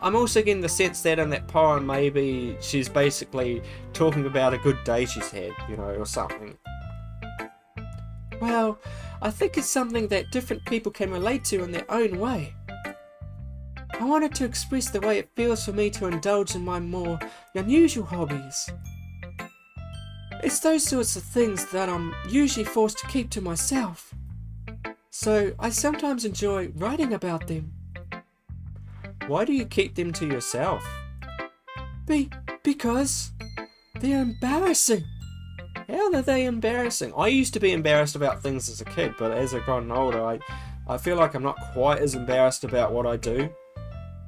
I'm also getting the sense that in that poem maybe she's basically talking about a good day she's had, you know, or something. Well, I think it's something that different people can relate to in their own way. I wanted to express the way it feels for me to indulge in my more unusual hobbies. It's those sorts of things that I'm usually forced to keep to myself. So I sometimes enjoy writing about them. Why do you keep them to yourself? Because they're embarrassing. How are they embarrassing? I used to be embarrassed about things as a kid, but as I've gotten older, I feel like I'm not quite as embarrassed about what I do.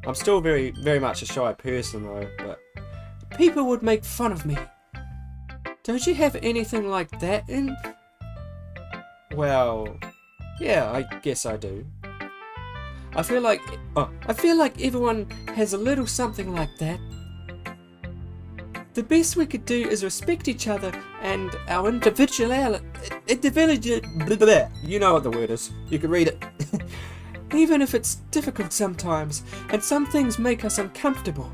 I'm still very, very much a shy person though, but people would make fun of me. Don't you have anything like that in? Well, yeah, I guess I do. I feel like everyone has a little something like that. The best we could do is respect each other and our individuality. You know what the word is. You can read it. Even if it's difficult sometimes, and some things make us uncomfortable.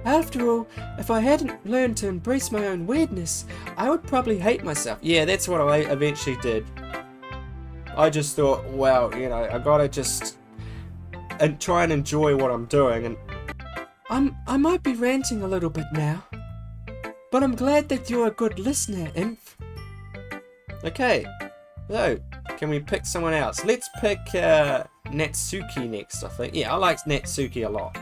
After all, if I hadn't learned to embrace my own weirdness, I would probably hate myself. Yeah, that's what I eventually did. I just thought, well, you know, I gotta just try and enjoy what I'm doing. And I might be ranting a little bit now, but I'm glad that you're a good listener, Inf. Okay, so can we pick someone else? Let's pick Natsuki next, I think. Yeah, I like Natsuki a lot.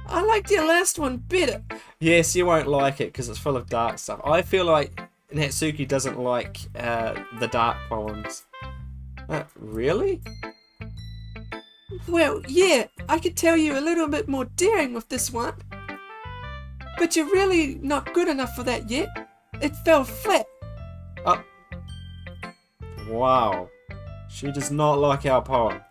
I liked your last one better. Yes, you won't like it because it's full of dark stuff. I feel like Natsuki doesn't like the dark poems. Really? Well, yeah, I could tell you a little bit more daring with this one. But you're really not good enough for that yet. It fell flat. Oh. Wow. She does not like our poem.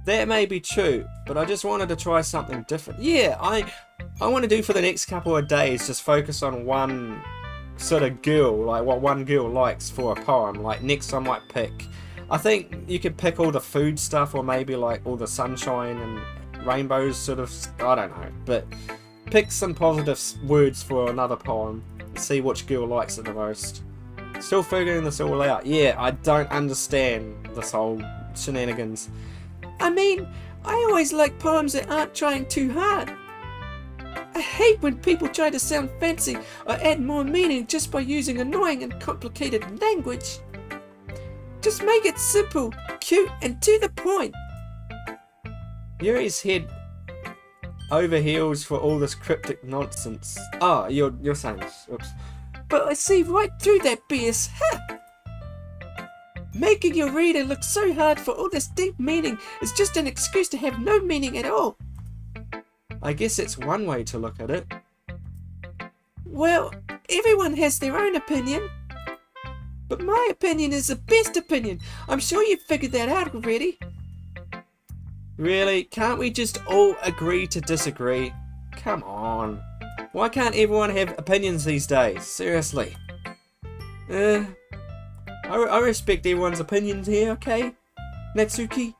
That may be true, but I just wanted to try something different. Yeah, I want to do for the next couple of days, just focus on one sort of girl, like what one girl likes for a poem. Like next I might pick, I think you could pick all the food stuff, or maybe like all the sunshine and rainbows sort of, I don't know, but pick some positive words for another poem and see which girl likes it the most. Still figuring this all out. Yeah, I don't understand this whole shenanigans. I mean, I always like poems that aren't trying too hard. I hate when people try to sound fancy or add more meaning just by using annoying and complicated language. Just make it simple, cute, and to the point. Yuri's head over heels for all this cryptic nonsense. Oh, you're saying this. Oops. But I see right through that BS. Ha! Making your reader look so hard for all this deep meaning is just an excuse to have no meaning at all. I guess it's one way to look at it. Well, everyone has their own opinion. But my opinion is the best opinion. I'm sure you've figured that out already. Really? Can't we just all agree to disagree? Come on. Why can't everyone have opinions these days? Seriously. I respect everyone's opinions here, okay? Natsuki?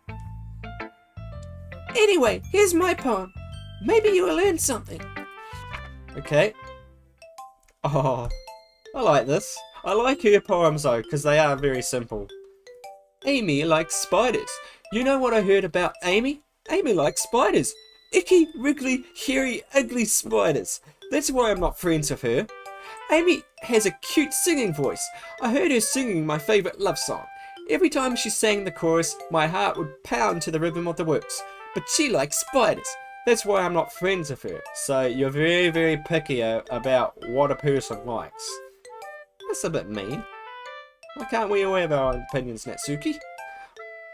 Anyway, here's my poem. Maybe you will learn something. Okay. Oh, I like this. I like her poems though, because they are very simple. Amy likes spiders. You know what I heard about Amy? Amy likes spiders. Icky, wriggly, hairy, ugly spiders. That's why I'm not friends with her. Amy has a cute singing voice. I heard her singing my favourite love song. Every time she sang the chorus, my heart would pound to the rhythm of the words. But she likes spiders. That's why I'm not friends with her. So you're very, very picky about what a person likes. That's a bit mean. Why can't we all have our own opinions, Natsuki?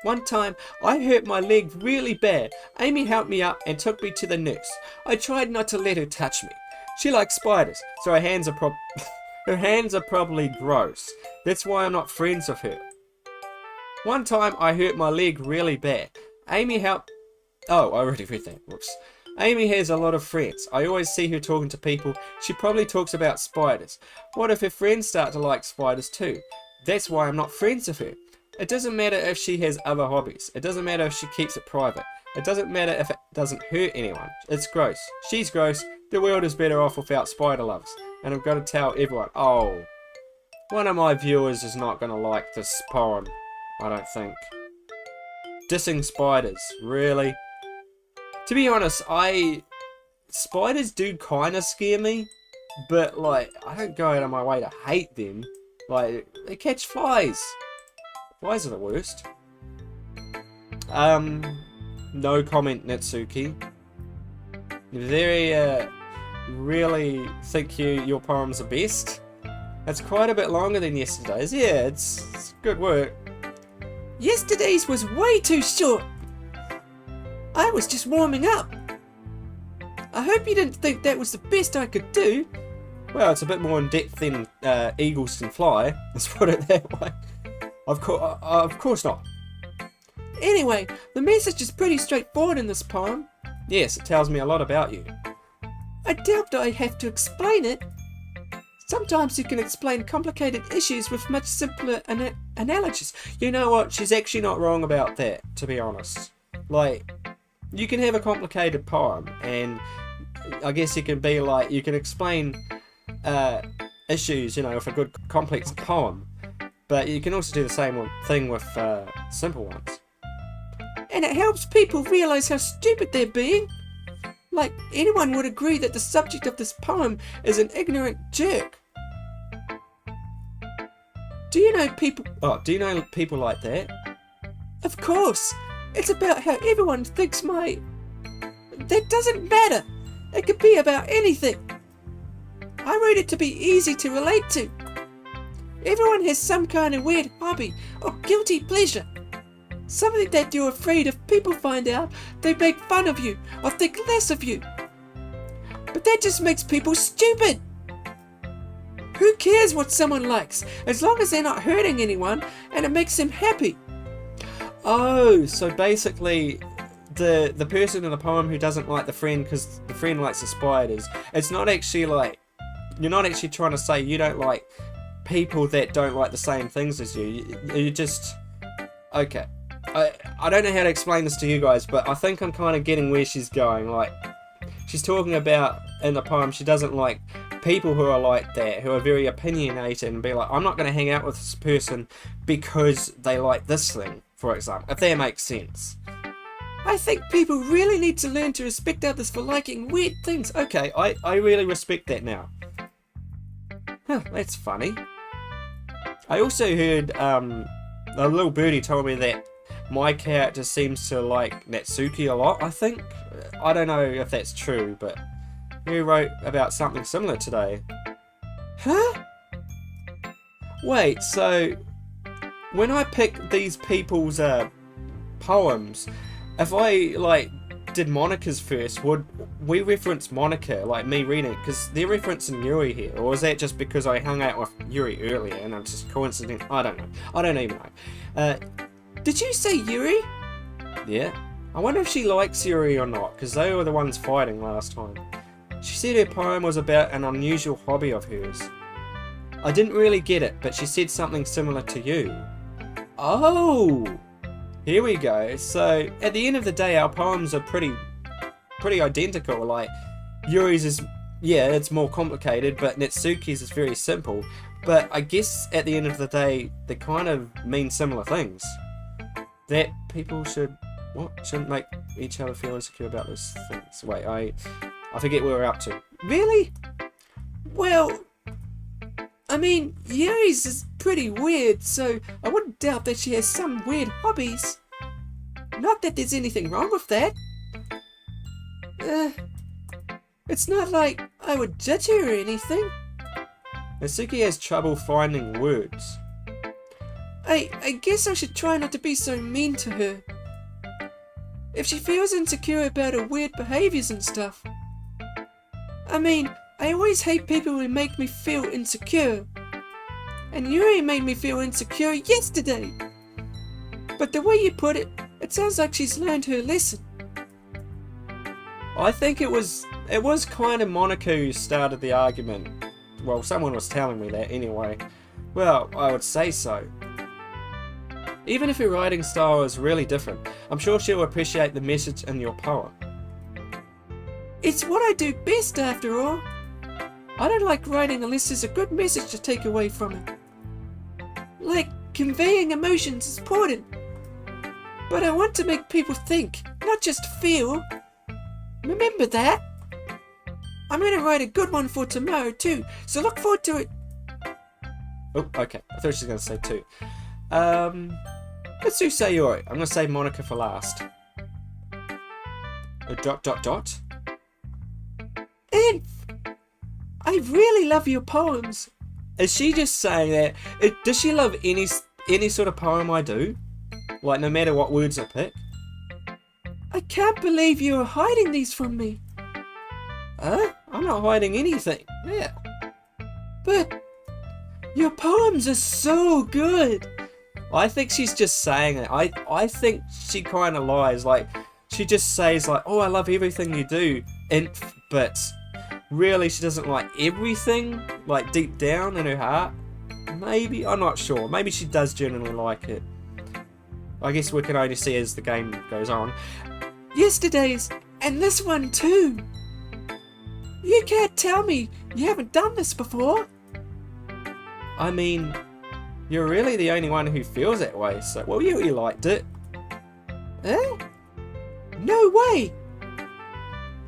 One time, I hurt my leg really bad. Amy helped me up and took me to the nurse. I tried not to let her touch me. She likes spiders, so her hands are her hands are probably gross. That's why I'm not friends with her. One time, I hurt my leg really bad. Amy helped... Oh, I already read that. Whoops. Amy has a lot of friends. I always see her talking to people. She probably talks about spiders. What if her friends start to like spiders too? That's why I'm not friends with her. It doesn't matter if she has other hobbies. It doesn't matter if she keeps it private. It doesn't matter if it doesn't hurt anyone. It's gross. She's gross. The world is better off without spider lovers. And I'm going to tell everyone. Oh, one of my viewers is not going to like this poem, I don't think. Dissing spiders. Really? To be honest, spiders do kind of scare me. But, like, I don't go out of my way to hate them. Like, they catch flies. Flies are the worst. No comment, Natsuki. You really think your poem's the best? That's quite a bit longer than yesterday's. Yeah, it's good work. Yesterday's was way too short. I was just warming up. I hope you didn't think that was the best I could do. Well, it's a bit more in depth than Eagles Can Fly. Let's put it that way. Of course not. Anyway, the message is pretty straightforward in this poem. Yes, it tells me a lot about you. I doubt I have to explain it. Sometimes you can explain complicated issues with much simpler analogies. You know what? She's actually not wrong about that, to be honest. Like, you can have a complicated poem, and I guess you can be like, you can explain issues, you know, with a good complex poem. But you can also do the same thing with simple ones. And it helps people realise how stupid they're being. Like, anyone would agree that the subject of this poem is an ignorant jerk. Do you know people like that? Of course. It's about how everyone thinks That doesn't matter. It could be about anything. I wrote it to be easy to relate to. Everyone has some kind of weird hobby or guilty pleasure. Something that you're afraid if people find out, they make fun of you or think less of you. But that just makes people stupid. Who cares what someone likes, as long as they're not hurting anyone and it makes them happy? Oh, so basically the person in the poem who doesn't like the friend because the friend likes the spiders, it's not actually like, you're not actually trying to say you don't like people that don't like the same things as you. You just... Okay. I don't know how to explain this to you guys, but I think I'm kind of getting where she's going. Like, she's talking about, in the poem, she doesn't like people who are like that, who are very opinionated and be like, I'm not going to hang out with this person because they like this thing, for example, if that makes sense. I think people really need to learn to respect others for liking weird things. Okay, I really respect that now. Huh, that's funny. I also heard, a little birdie told me that my character seems to like Natsuki a lot, I think. I don't know if that's true, but you wrote about something similar today. Huh? Wait, so when I pick these people's poems, if I like did Monika's first, would we reference Monika, like me reading it? Because they're referencing Yuri here, or is that just because I hung out with Yuri earlier and I'm just coincident? I don't know. I don't even know. Did you say Yuri? Yeah. I wonder if she likes Yuri or not, because they were the ones fighting last time. She said her poem was about an unusual hobby of hers. I didn't really get it, but she said something similar to you. Oh! Here we go. So, at the end of the day, our poems are pretty identical. Like, Yuri's is, yeah, it's more complicated, but Natsuki's is very simple. But I guess at the end of the day, they kind of mean similar things. That people shouldn't make each other feel insecure about those things. Wait, I forget where we're up to. Really? Well, I mean, Yuri's is pretty weird, so I wouldn't doubt that she has some weird hobbies. Not that there's anything wrong with that. It's not like I would judge her or anything. Natsuki has trouble finding words. I guess I should try not to be so mean to her. If she feels insecure about her weird behaviors and stuff. I mean, I always hate people who make me feel insecure. And Yuri made me feel insecure yesterday. But the way you put it, it sounds like she's learned her lesson. I think it was kind of Monika who started the argument. Well, someone was telling me that anyway. Well, I would say so. Even if your writing style is really different, I'm sure she'll appreciate the message in your poem. It's what I do best after all. I don't like writing unless there's a good message to take away from it. Like, conveying emotions is important. But I want to make people think, not just feel. Remember that? I'm going to write a good one for tomorrow too, so look forward to it. Oh, okay. I thought she was going to say two. Let's do Sayori. I'm going to say Monika for last. Dot. And I really love your poems. Is she just saying that? Does she love any sort of poem I do? Like, no matter what words I pick? I can't believe you're hiding these from me. Huh? I'm not hiding anything. Yeah. But your poems are so good. I think she's just saying it. I think she kind of lies. Like, she just says, like, oh, I love everything you do. But really, she doesn't like everything, like, deep down in her heart. Maybe. I'm not sure. Maybe she does genuinely like it. I guess we can only see as the game goes on. Yesterday's, and this one too. You can't tell me you haven't done this before. I mean, you're really the only one who feels that way, so, well, you liked it. Eh? No way!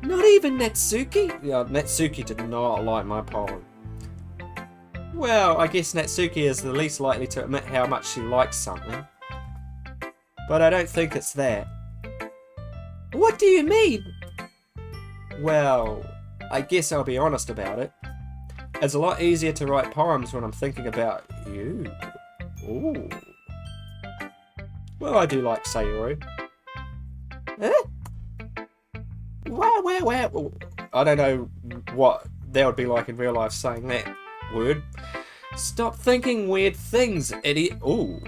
Not even Natsuki? Yeah, Natsuki did not like my poem. Well, I guess Natsuki is the least likely to admit how much she likes something. But I don't think it's that. What do you mean? Well, I guess I'll be honest about it. It's a lot easier to write poems when I'm thinking about you. Ooh. Well, I do like Sayori. Eh? Wow. I don't know what that would be like in real life saying that word. Stop thinking weird things, idiot. Ooh.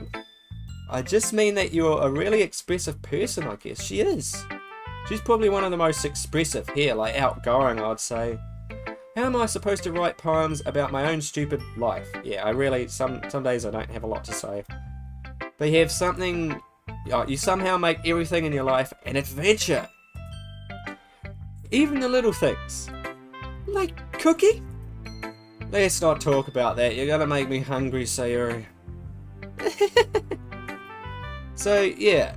I just mean that you're a really expressive person, I guess. She is. She's probably one of the most expressive here, like outgoing, I'd say. How am I supposed to write poems about my own stupid life? Yeah, I really, some days I don't have a lot to say. But you have something, you somehow make everything in your life an adventure. Even the little things. Like cooking? Let's not talk about that, you're gonna make me hungry, Sayori. So, yeah.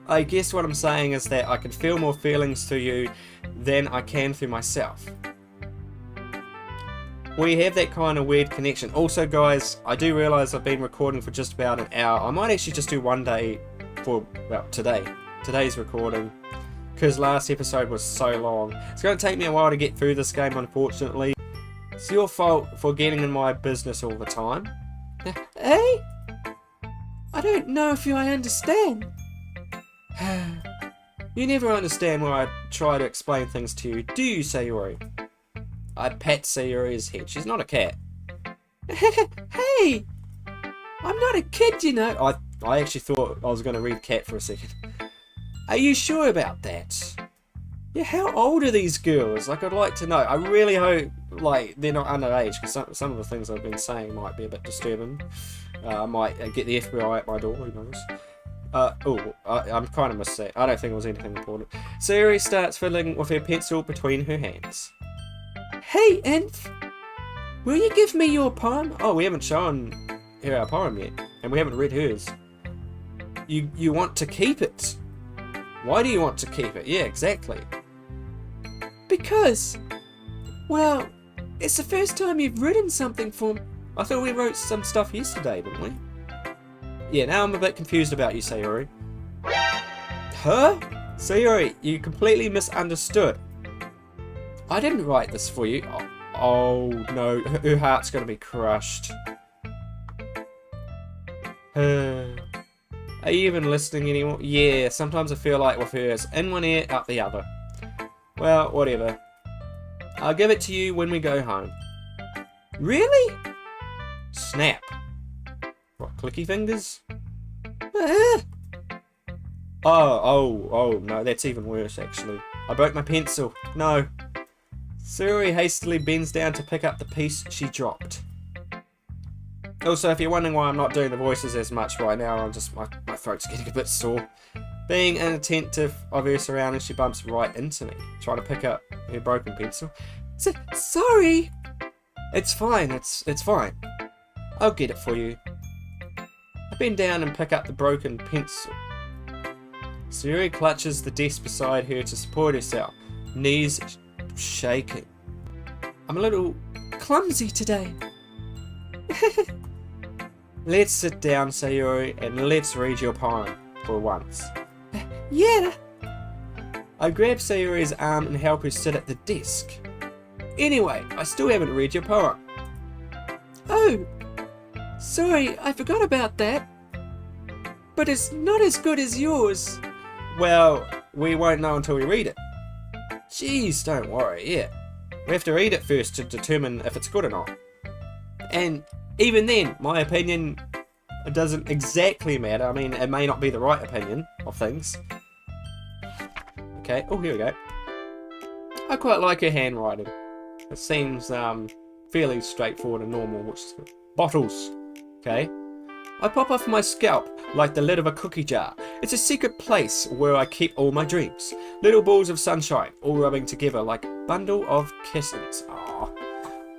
I guess what I'm saying is that I can feel more feelings through you than I can through myself. We have that kind of weird connection. Also, guys, I do realise I've been recording for just about an hour. I might actually just do one day for, well, today's recording, because last episode was so long. It's going to take me a while to get through this game, unfortunately. It's your fault for getting in my business all the time. Eh? I don't know if I understand. You never understand when I try to explain things to you, do you, Sayori? I pat Sayori's head. She's not a cat. Hey! I'm not a kid, you know. I actually thought I was going to read cat for a second. Are you sure about that? Yeah, how old are these girls? Like, I'd like to know. I really hope, like, they're not underage, because some of the things I've been saying might be a bit disturbing. I might get the FBI at my door, who knows. I'm kind of missed that. I don't think it was anything important. Sayori starts fiddling with her pencil between her hands. Hey, Inf! Will you give me your poem? Oh, we haven't shown her our poem yet, and we haven't read hers. You want to keep it? Why do you want to keep it? Yeah, exactly. Because, well, it's the first time you've written something for me. I thought we wrote some stuff yesterday, didn't we? Yeah, now I'm a bit confused about you, Sayori. Huh? Sayori, you completely misunderstood. I didn't write this for you. Oh no, her heart's gonna be crushed. Are you even listening anymore? Yeah, sometimes I feel like with hers in one ear, out the other. Well, whatever. I'll give it to you when we go home. Really? Snap. What, clicky fingers? Oh, no, that's even worse, actually. I broke my pencil. No. Sayori hastily bends down to pick up the piece she dropped. Also, if you're wondering why I'm not doing the voices as much right now, I'm just, my throat's getting a bit sore. Being inattentive of her surroundings, she bumps right into me, trying to pick up her broken pencil. Sorry! It's fine, it's fine. I'll get it for you. I bend down and pick up the broken pencil. Sayori clutches the desk beside her to support herself, knees shaking. I'm a little clumsy today. Let's sit down, Sayori, and let's read your poem for once. Yeah. I grab Sayori's arm and help her sit at the desk. Anyway, I still haven't read your poem. Oh, sorry, I forgot about that. But it's not as good as yours. Well, we won't know until we read it. Jeez, don't worry, yeah. We have to read it first to determine if it's good or not. And even then, my opinion doesn't exactly matter. I mean, it may not be the right opinion of things. Okay, oh, here we go. I quite like her handwriting. It seems fairly straightforward and normal, which is good. Bottles. Okay. I pop off my scalp like the lid of a cookie jar. It's a secret place where I keep all my dreams. Little balls of sunshine, all rubbing together like a bundle of kisses. Oh.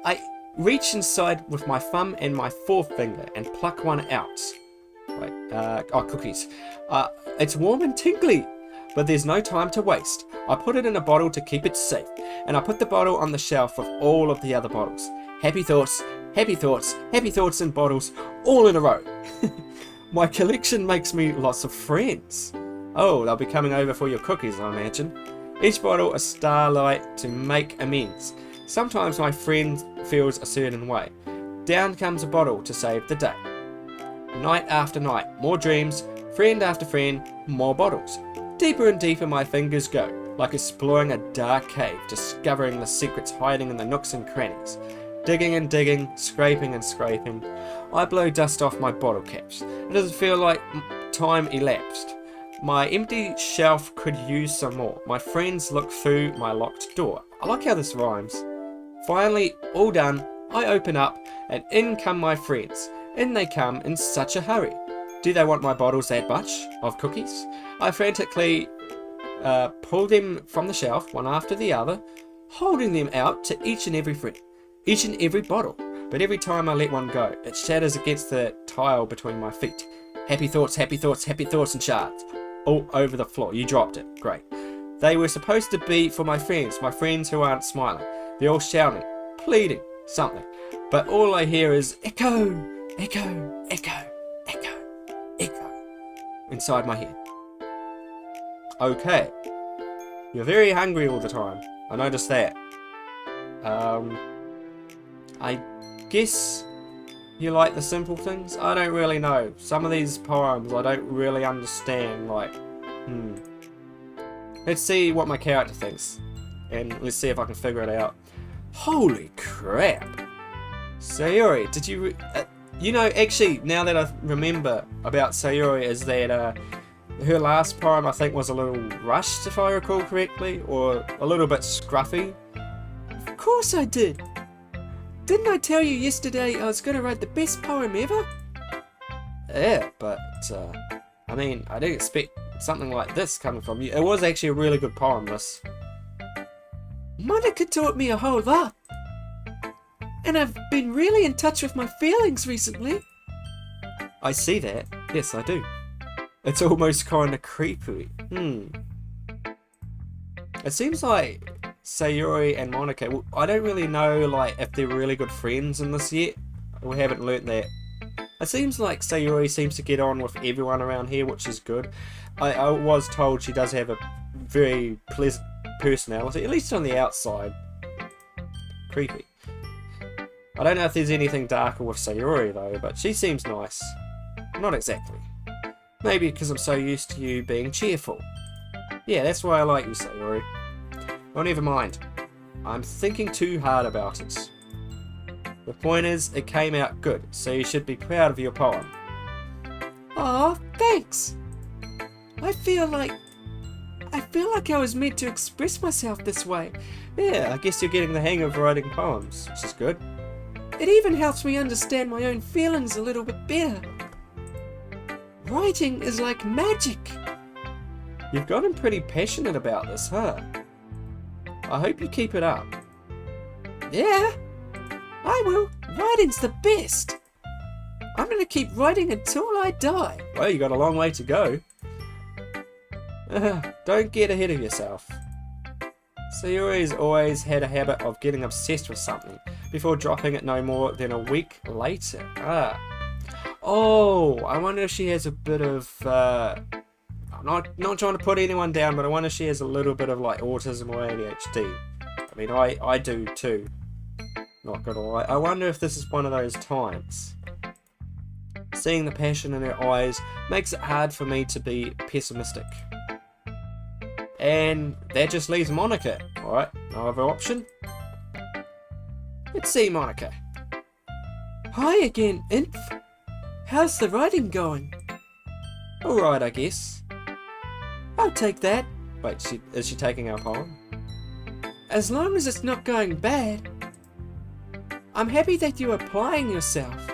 I reach inside with my thumb and my forefinger and pluck one out. Wait, cookies. It's warm and tingly, but there's no time to waste. I put it in a bottle to keep it safe, and I put the bottle on the shelf with all of the other bottles. Happy thoughts, happy thoughts, happy thoughts in bottles, all in a row. My collection makes me lots of friends. Oh, they'll be coming over for your cookies, I imagine. Each bottle a starlight to make amends. Sometimes my friend feels a certain way. Down comes a bottle to save the day. Night after night, more dreams, friend after friend, more bottles. Deeper and deeper my fingers go, like exploring a dark cave, discovering the secrets hiding in the nooks and crannies. Digging and digging, scraping and scraping. I blow dust off my bottle caps. It doesn't feel like time elapsed. My empty shelf could use some more. My friends look through my locked door. I like how this rhymes. Finally, all done, I open up and in come my friends. In they come in such a hurry. Do they want my bottles that much of cookies? I frantically pull them from the shelf, one after the other, holding them out to each and every friend. Each and every bottle, but every time I let one go, it shatters against the tile between my feet. Happy thoughts, happy thoughts, happy thoughts and shards. All over the floor. You dropped it. Great. They were supposed to be for my friends who aren't smiling. They're all shouting, pleading, something. But all I hear is echo, echo, echo, echo, echo inside my head. Okay. You're very hungry all the time. I noticed that. I guess you like the simple things? I don't really know. Some of these poems I don't really understand, like, Let's see what my character thinks. And let's see if I can figure it out. Holy crap! Sayori, did you... you know, actually, now that I remember about Sayori is that her last poem I think was a little rushed, if I recall correctly, or a little bit scruffy. Of course I did! Didn't I tell you yesterday I was going to write the best poem ever? Yeah, but, I mean, I didn't expect something like this coming from you. It was actually a really good poem, this. Monika taught me a whole lot. And I've been really in touch with my feelings recently. I see that. Yes, I do. It's almost kind of creepy. It seems like Sayori and Monika, well, I don't really know like if they're really good friends in this yet. We haven't learnt that. It seems like Sayori seems to get on with everyone around here, which is good. I was told she does have a very pleasant personality, at least on the outside. Creepy. I don't know if there's anything darker with Sayori though, but she seems nice. not exactly. Maybe because I'm so used to you being cheerful. Yeah, that's why I like you, Sayori. Well, never mind. I'm thinking too hard about it. The point is, it came out good, so you should be proud of your poem. Aw, thanks. I feel like I was meant to express myself this way. Yeah, I guess you're getting the hang of writing poems, which is good. It even helps me understand my own feelings a little bit better. Writing is like magic. You've gotten pretty passionate about this, huh? I hope you keep it up. Yeah, I will. Writing's the best. I'm gonna keep writing until I die. Well, you got a long way to go. Don't get ahead of yourself. Sayori's always had a habit of getting obsessed with something before dropping it no more than a week later. Oh, I wonder if she has a bit of, I'm not trying to put anyone down, but I wonder if she has a little bit of like autism or ADHD. I mean, I do too. Not gonna lie. I wonder if this is one of those times. Seeing the passion in her eyes makes it hard for me to be pessimistic. And that just leaves Monika. Alright, no other option? Let's see Monika. Hi again, Inf. How's the writing going? Alright, I guess. I'll take that. Wait, is she taking our poem? As long as it's not going bad. I'm happy that you're applying yourself.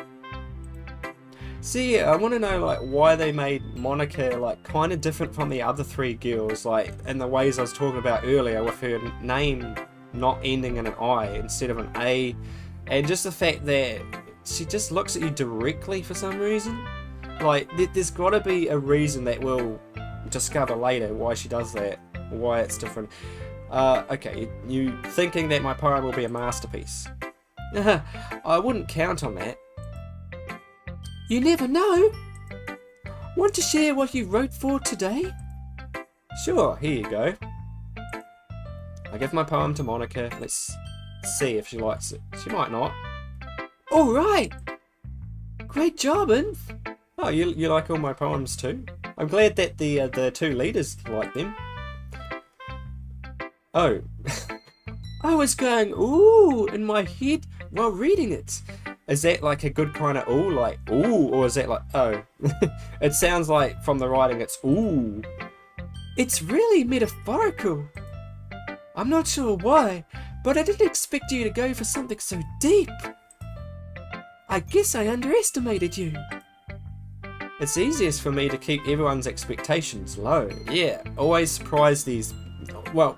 See, I want to know like why they made Monika like kind of different from the other three girls, like in the ways I was talking about earlier with her name not ending in an I instead of an A, and just the fact that she just looks at you directly for some reason. Like there's got to be a reason that we'll discover later why she does that, why it's different. Okay, you thinking that my poem will be a masterpiece? I wouldn't count on that. You never know. Want to share what you wrote for today? Sure, here you go. I give my poem to Monika. Let's see if she likes it. She might not. Alright. Great job, Inf. Oh, you like all my poems too? I'm glad that the two leaders like them. Oh. I was going ooh in my head while reading it. Is that like a good kind of ooh, like ooh, or is that like oh? It sounds like from the writing it's ooh. It's really metaphorical. I'm not sure why, but I didn't expect you to go for something so deep. I guess I underestimated you. It's easiest for me to keep everyone's expectations low. Yeah, always surprise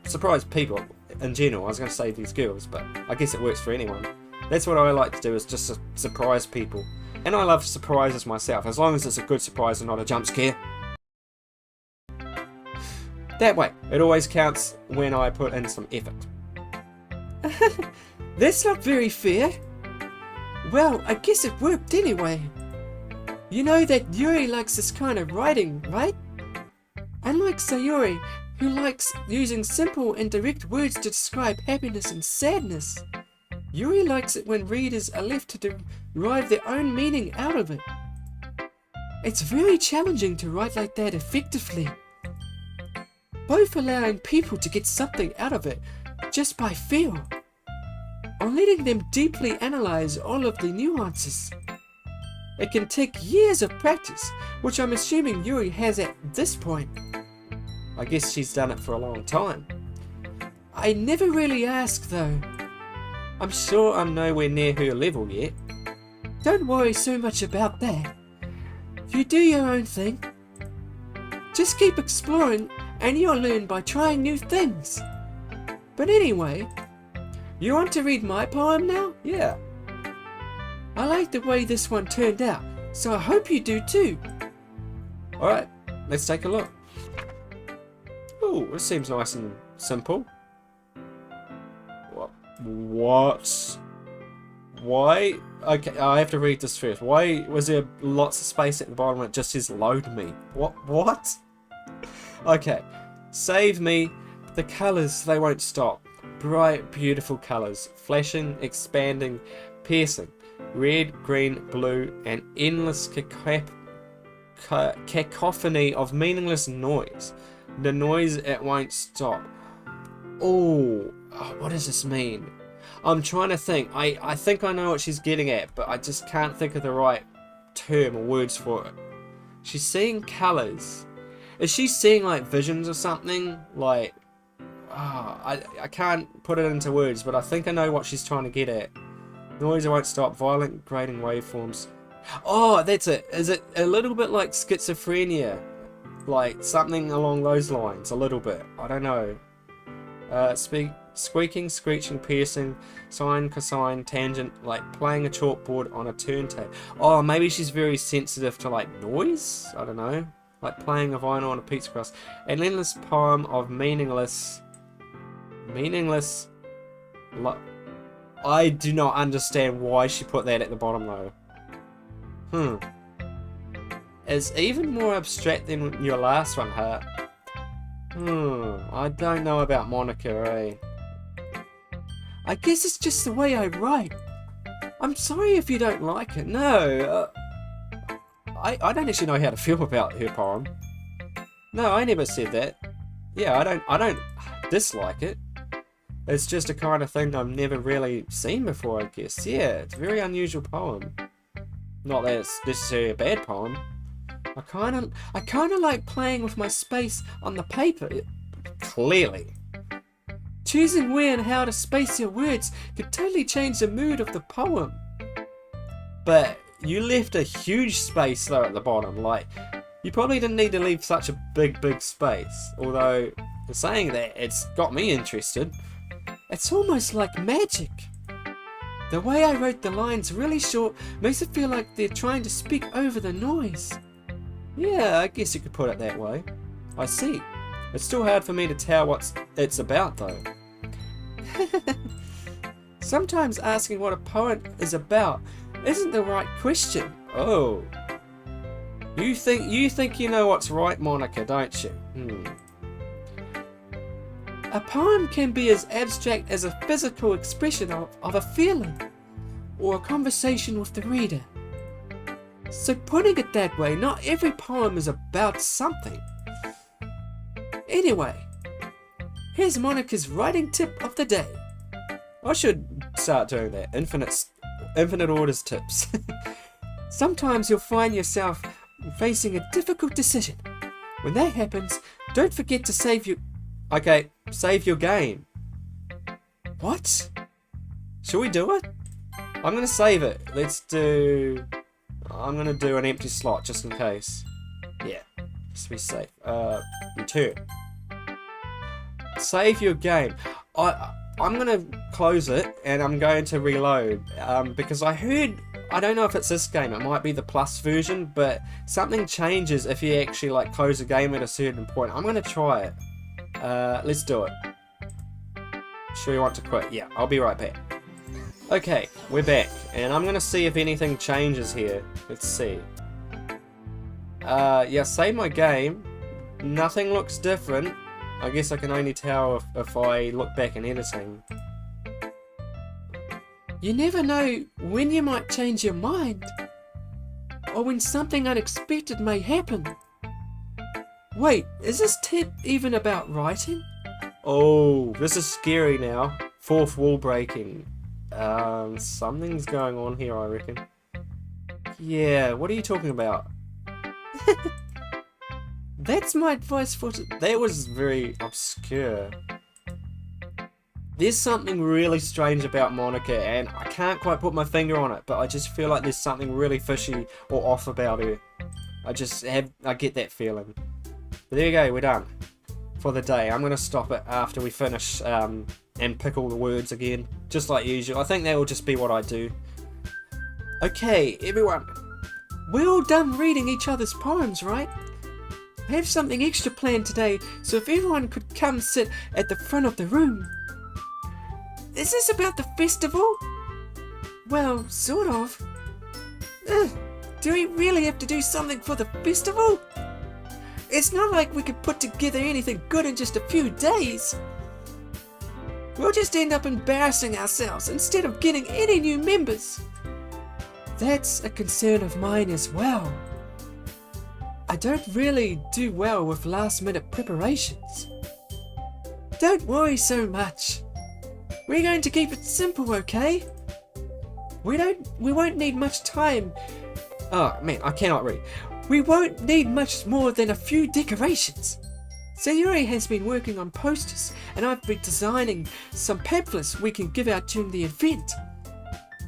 surprise people in general. I was going to say these girls, but I guess it works for anyone. That's what I like to do, is just surprise people. And I love surprises myself, as long as it's a good surprise and not a jump scare. That way, it always counts when I put in some effort. That's not very fair. Well, I guess it worked anyway. You know that Yuri likes this kind of writing, right? Unlike Sayori, who likes using simple and direct words to describe happiness and sadness. Yuri likes it when readers are left to derive their own meaning out of it. It's very challenging to write like that effectively, both allowing people to get something out of it just by feel, or letting them deeply analyze all of the nuances. It can take years of practice, which I'm assuming Yuri has at this point. I guess she's done it for a long time. I never really asked though. I'm sure I'm nowhere near her level yet. Don't worry so much about that. You do your own thing. Just keep exploring and you'll learn by trying new things. But anyway, you want to read my poem now? Yeah. I like the way this one turned out, so I hope you do too. Alright, let's take a look. Oh, this seems nice and simple. What? Why? Okay, I have to read this first. Why was there lots of space at the bottom and it just says load me? What? Okay. Save me. The colours, they won't stop. Bright, beautiful colours. Flashing, expanding, piercing. Red, green, blue, and endless cacophony of meaningless noise. The noise, it won't stop. Oh, what does this mean? I'm trying to think. I think I know what she's getting at, but I just can't think of the right term or words for it. She's seeing colours. Is she seeing like visions or something? Like, I can't put it into words, but I think I know what she's trying to get at. Noise won't stop. Violent grading waveforms. Oh, that's it. Is it a little bit like schizophrenia? Like something along those lines, a little bit. I don't know. Squeaking, screeching, piercing, sine, cosine, tangent, like playing a chalkboard on a turntable. Oh, maybe she's very sensitive to like noise? I don't know. Like playing a vinyl on a pizza crust. An endless poem of meaningless... I do not understand why she put that at the bottom though. It's even more abstract than your last one, Heart. I don't know about Monika, eh? I guess it's just the way I write. I'm sorry if you don't like it. No, I don't actually know how to feel about her poem. No, I never said that. Yeah, I don't dislike it. It's just a kind of thing I've never really seen before, I guess. Yeah, it's a very unusual poem. Not that it's necessarily a bad poem. I kinda like playing with my space on the paper. Clearly. Choosing where and how to space your words could totally change the mood of the poem. But you left a huge space though at the bottom. Like, you probably didn't need to leave such a big space. Although, for saying that, it's got me interested. It's almost like magic. The way I wrote the lines really short makes it feel like they're trying to speak over the noise. Yeah, I guess you could put it that way. I see. It's still hard for me to tell what it's about though. Sometimes asking what a poem is about isn't the right question. Oh. You think you know what's right, Monika, don't you? A poem can be as abstract as a physical expression of a feeling, or a conversation with the reader. So putting it that way, not every poem is about something. Anyway, here's Monika's writing tip of the day. I should start doing that. Infinite orders tips. Sometimes you'll find yourself facing a difficult decision. When that happens, don't forget to save your game. What? Shall we do it? I'm gonna save it. I'm gonna do an empty slot just in case. Yeah, just to be safe. Return. Save your game. I'm gonna close it and I'm going to reload because I don't know if it's this game, it might be the plus version, but something changes if you actually like close a game at a certain point. I'm gonna try it. Let's do it. Sure you want to quit? Yeah, I'll be right back. Okay, we're back, and I'm gonna see if anything changes here. Let's see. Yeah, save my game. Nothing looks different. I guess I can only tell if I look back in editing. You never know when you might change your mind, or when something unexpected may happen. Wait, is this tip even about writing? Oh, this is scary now. Fourth wall breaking. Something's going on here, I reckon. Yeah, what are you talking about? That's my advice for that was very obscure. There's something really strange about Monika, and I can't quite put my finger on it, but I just feel like there's something really fishy or off about her. I get that feeling. But there you go, we're done for the day. I'm going to stop it after we finish and pick all the words again, just like usual. I think that will just be what I do. Okay, everyone. We're all done reading each other's poems, right? I have something extra planned today, so if everyone could come sit at the front of the room. Is this about the festival? Well, sort of. Do we really have to do something for the festival? It's not like we could put together anything good in just a few days. We'll just end up embarrassing ourselves instead of getting any new members. That's a concern of mine as well. I don't really do well with last-minute preparations. Don't worry so much. We're going to keep it simple, okay? We won't need much time. Oh man, I cannot read. We won't need much more than a few decorations. Sayuri has been working on posters, and I've been designing some pamphlets we can give out during the event.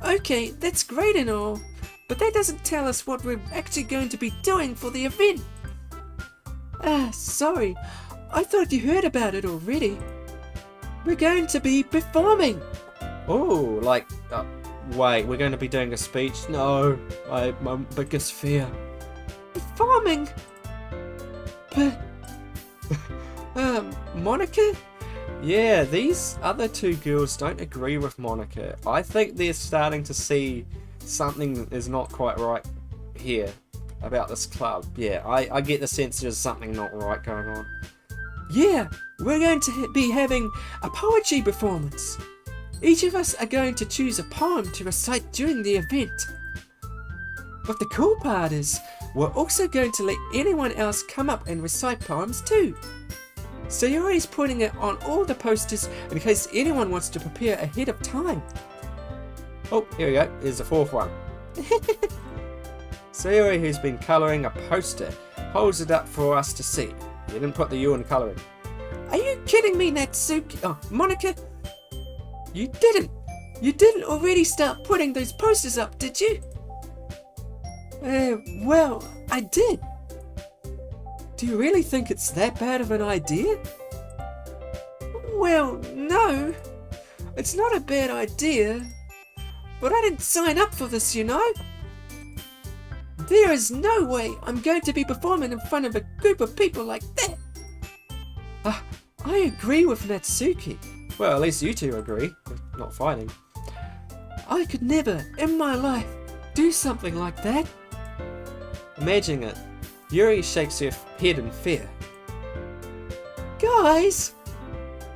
Okay, that's great and all, but that doesn't tell us what we're actually going to be doing for the event. Sorry. I thought you heard about it already. We're going to be performing. Oh, like, wait, we're going to be doing a speech? No, my biggest fear. Performing? But, Monika? Yeah, these other two girls don't agree with Monika. I think they're starting to see something is not quite right here about this club. Yeah, I get the sense there's something not right going on. Yeah, we're going to be having a poetry performance. Each of us are going to choose a poem to recite during the event. But the cool part is, we're also going to let anyone else come up and recite poems too. Sayori's putting it on all the posters in case anyone wants to prepare ahead of time. Oh, here we go. Here's the fourth one. Sayori, who's been colouring a poster, holds it up for us to see. You didn't put the U in colouring. Are you kidding me, Natsuki? Oh, Monika? You didn't already start putting those posters up, did you? Well, I did. Do you really think it's that bad of an idea? Well, no. It's not a bad idea. But I didn't sign up for this, you know. There is no way I'm going to be performing in front of a group of people like that. I agree with Natsuki. Well, at least you two agree. We're not fighting. I could never, in my life, do something like that. Imagine it. Yuri shakes her head in fear. Guys!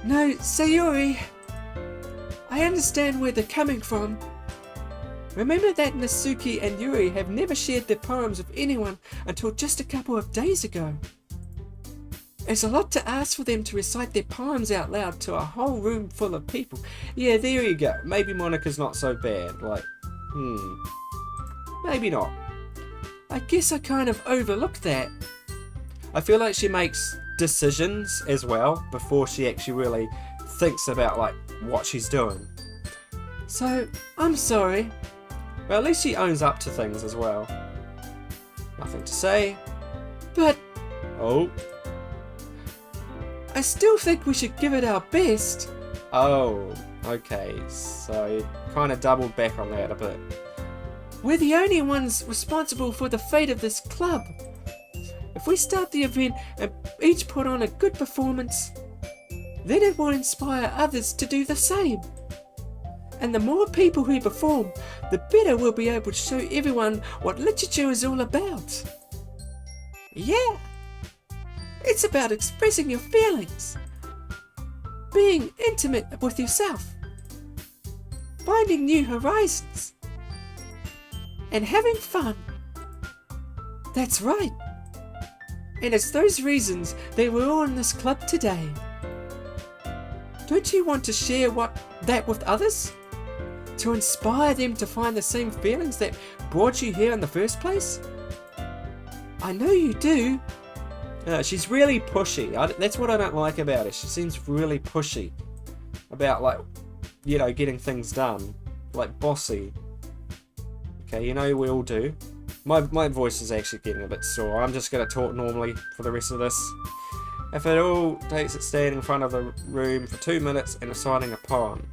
No, Sayori. I understand where they're coming from. Remember that Natsuki and Yuri have never shared their poems with anyone until just a couple of days ago. It's a lot to ask for them to recite their poems out loud to a whole room full of people. Yeah, there you go. Maybe Monika's not so bad. Like, maybe not. I guess I kind of overlooked that. I feel like she makes decisions as well before she actually really thinks about like what she's doing. So, I'm sorry. Well, at least she owns up to things as well. Nothing to say. But Oh. I still think we should give it our best. Oh, okay. So kind of doubled back on that a bit. We're the only ones responsible for the fate of this club. If we start the event and each put on a good performance, then it will inspire others to do the same. And the more people who perform, the better we'll be able to show everyone what literature is all about. Yeah! It's about expressing your feelings, being intimate with yourself, finding new horizons, and having fun. That's right. And it's those reasons that we're all in this club today. Don't you want to share that with others? To inspire them to find the same feelings that brought you here in the first place? I know you do. She's really pushy. That's what I don't like about her. She seems really pushy about, like, you know, getting things done. Like, bossy. Okay, you know we all do. My voice is actually getting a bit sore. I'm just going to talk normally for the rest of this. If it all takes it standing in front of the room for 2 minutes and reciting a poem.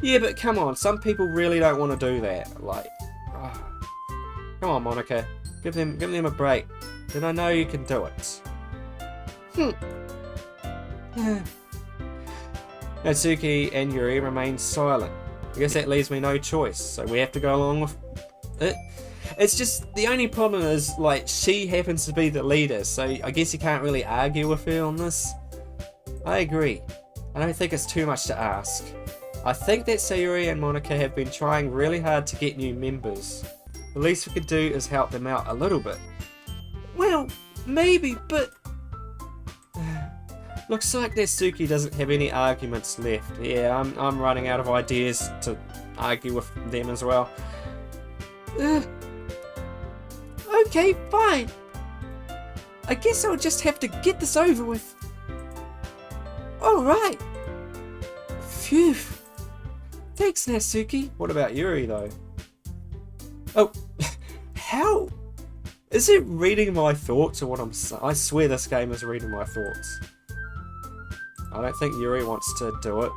Yeah, but come on, some people really don't want to do that. Like, come on, Monika. Give them a break. Then I know you can do it. Natsuki and Yuri remain silent. I guess that leaves me no choice, so we have to go along with it. It's just, the only problem is, like, she happens to be the leader, so I guess you can't really argue with her on this. I agree. I don't think it's too much to ask. I think that Sayuri and Monika have been trying really hard to get new members. The least we could do is help them out a little bit. Well, maybe, but... Looks like Natsuki doesn't have any arguments left. Yeah, I'm running out of ideas to argue with them as well. Okay, fine. I guess I'll just have to get this over with. Alright. Phew. Thanks, Natsuki. What about Yuri, though? Oh, how? Is it reading my thoughts or what I'm saying? I swear this game is reading my thoughts. I don't think Yuri wants to do it.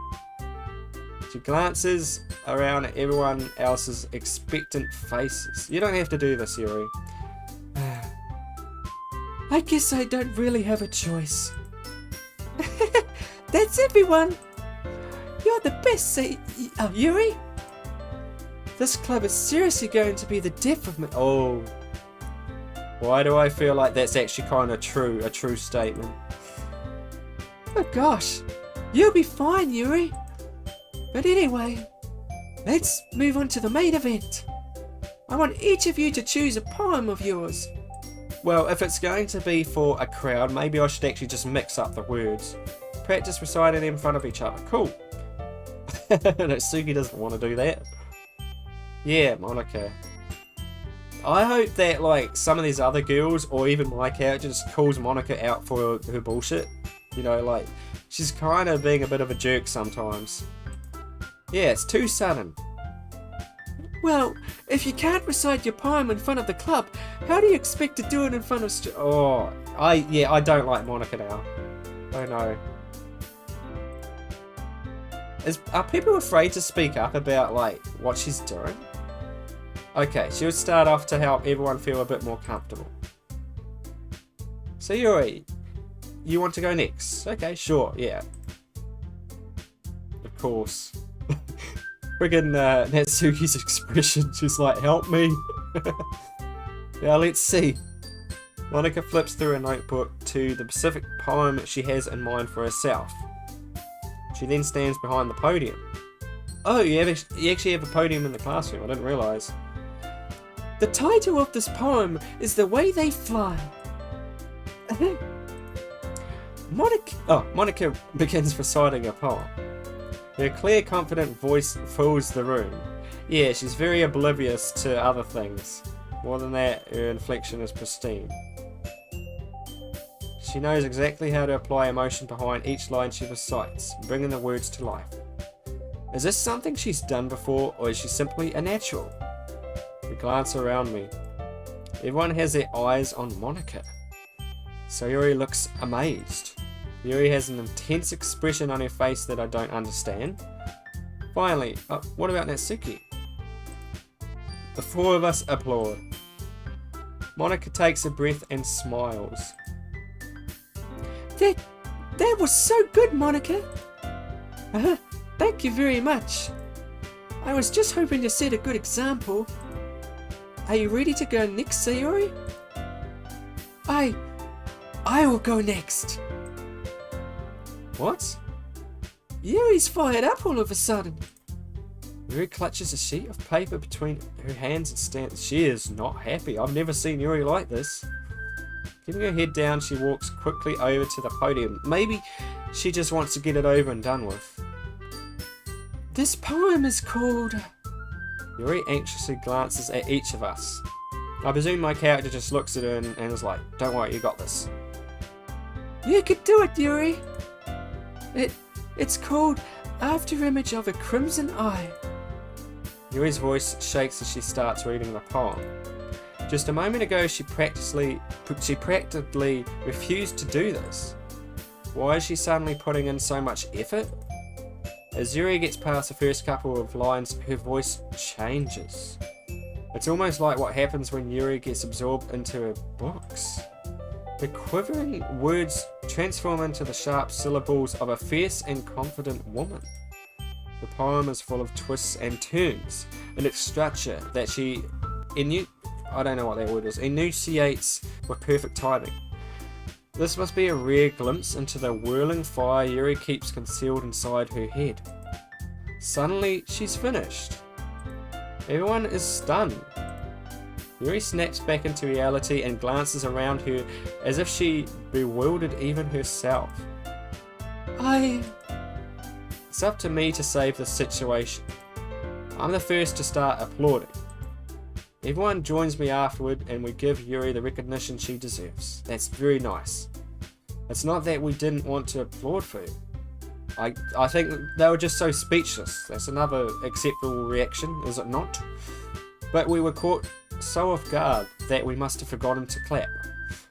She glances around at everyone else's expectant faces. You don't have to do this, Yuri. I guess I don't really have a choice. That's everyone. You're the best, Yuri. This club is seriously going to be the death of me. Oh. Why do I feel like that's actually kind of true, a true statement? Oh gosh, you'll be fine, Yuri. But anyway, let's move on to the main event. I want each of you to choose a poem of yours. Well, if it's going to be for a crowd, maybe I should actually just mix up the words. Practice reciting them in front of each other. Cool. Natsuki doesn't want to do that. Yeah, Monika. I hope that like some of these other girls, or even my character, just calls Monika out for her bullshit. You know, like, she's kind of being a bit of a jerk sometimes. Yeah, it's too sudden. Well, if you can't recite your poem in front of the club, how do you expect to do it in front of I don't like Monika now. Oh no. Are people afraid to speak up about, like, what she's doing? Okay, she'll start off to help everyone feel a bit more comfortable. So Yuri, you want to go next? Okay, sure, yeah. Of course. Friggin' Natsuki's expression, she's like, help me. Yeah, let's see. Monika flips through a notebook to the specific poem she has in mind for herself. She then stands behind the podium. Oh, you actually have a podium in the classroom, I didn't realise. The title of this poem is The Way They Fly. Monika begins reciting a poem. Her clear, confident voice fills the room. Yeah, she's very oblivious to other things. More than that, her inflection is pristine. She knows exactly how to apply emotion behind each line she recites, bringing the words to life. Is this something she's done before, or is she simply a natural? We glance around me. Everyone has their eyes on Monika. Sayuri looks amazed. Yuri has an intense expression on her face that I don't understand. Finally, what about Natsuki? The four of us applaud. Monika takes a breath and smiles. That was so good, Monika. Thank you very much. I was just hoping to set a good example. Are you ready to go next, Sayuri? I will go next. What? Yuri's fired up all of a sudden. Yuri clutches a sheet of paper between her hands and stands. She is not happy. I've never seen Yuri like this. Keeping her head down, she walks quickly over to the podium. Maybe she just wants to get it over and done with. This poem is called... Yuri anxiously glances at each of us. I presume my character just looks at her and is like, don't worry, you got this. You could do it, Yuri. It's called After Image of a Crimson Eye. Yuri's voice shakes as she starts reading the poem. Just a moment ago, she practically refused to do this. Why is she suddenly putting in so much effort? As Yuri gets past the first couple of lines, her voice changes. It's almost like what happens when Yuri gets absorbed into her books. The quivering words transform into the sharp syllables of a fierce and confident woman. The poem is full of twists and turns in its structure that she enunciates with perfect timing. This must be a rare glimpse into the whirling fire Yuri keeps concealed inside her head. Suddenly, she's finished. Everyone is stunned. Yuri snaps back into reality and glances around her as if she bewildered even herself. It's up to me to save the situation. I'm the first to start applauding. Everyone joins me afterward and we give Yuri the recognition she deserves. That's very nice. It's not that we didn't want to applaud for her. I think they were just so speechless. That's another acceptable reaction, is it not? But we were caught so off guard that we must have forgotten to clap.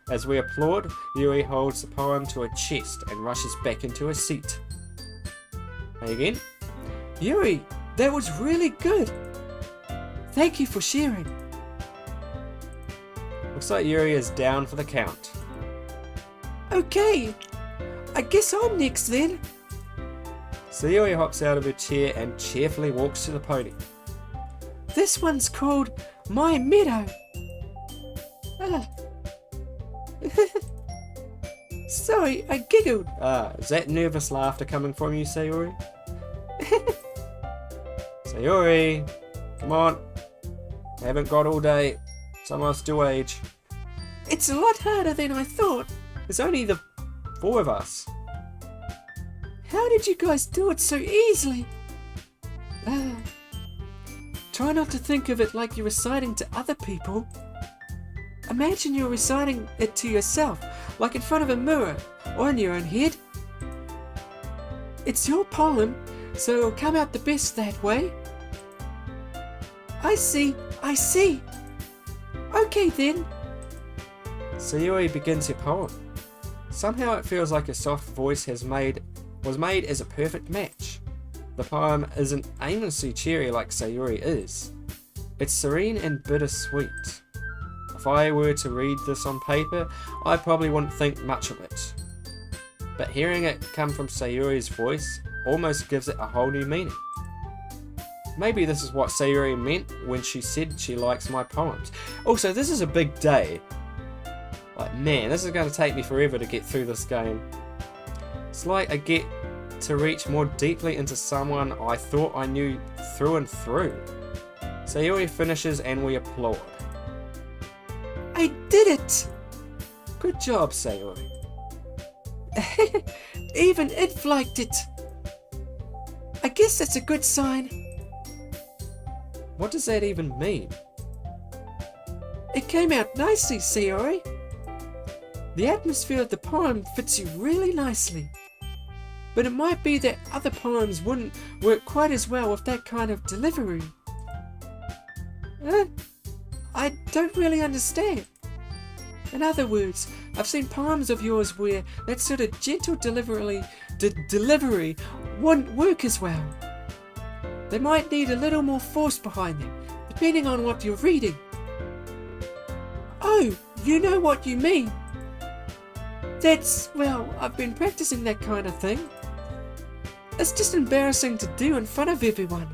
As we applaud, Yuri holds the poem to her chest and rushes back into her seat. Hey again? Yuri, that was really good. Thank you for sharing. Looks like Yuri is down for the count. Okay, I guess I'm next then. So Yuri hops out of her chair and cheerfully walks to the podium. This one's called My Meadow. Sorry, I giggled. Is that nervous laughter coming from you, Sayori? Sayori, come on. Haven't got all day. Some of us do age. It's a lot harder than I thought. There's only the 4 of us. How did you guys do it so easily? Try not to think of it like you're reciting to other people. Imagine you're reciting it to yourself, like in front of a mirror or in your own head. It's your poem, so it'll come out the best that way. I see. Okay then. Sayori begins her poem. Somehow it feels like her soft voice was made as a perfect match. The poem isn't aimlessly cheery like Sayori is. It's serene and bittersweet. If I were to read this on paper, I probably wouldn't think much of it. But hearing it come from Sayori's voice almost gives it a whole new meaning. Maybe this is what Sayori meant when she said she likes my poems. Also, this is a big day. Like, man, this is going to take me forever to get through this game. It's like I get to reach more deeply into someone I thought I knew through and through. Sayori finishes and we applaud. I did it! Good job, Sayori. Even it liked it. I guess that's a good sign. What does that even mean? It came out nicely, Sayori. The atmosphere of the poem fits you really nicely. But it might be that other poems wouldn't work quite as well with that kind of delivery. I don't really understand. In other words, I've seen poems of yours where that sort of gentle delivery wouldn't work as well. They might need a little more force behind them, depending on what you're reading. Oh, you know what you mean. Well, I've been practicing that kind of thing. It's just embarrassing to do in front of everyone.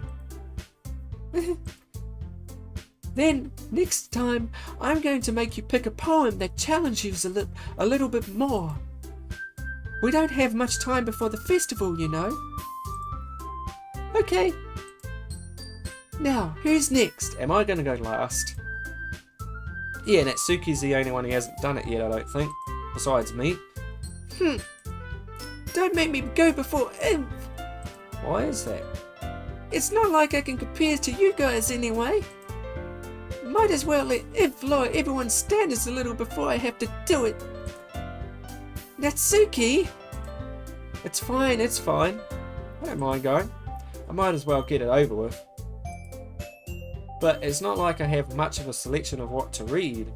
Then, next time, I'm going to make you pick a poem that challenges you a little bit more. We don't have much time before the festival, you know. Okay. Now, who's next? Am I going to go last? Yeah, Natsuki's the only one who hasn't done it yet, I don't think. Besides me. Don't make me go before him. Why is that? It's not like I can compare to you guys anyway. Might as well let Imp lower everyone's standards a little before I have to do it. Natsuki! It's fine. I don't mind going. I might as well get it over with. But it's not like I have much of a selection of what to read.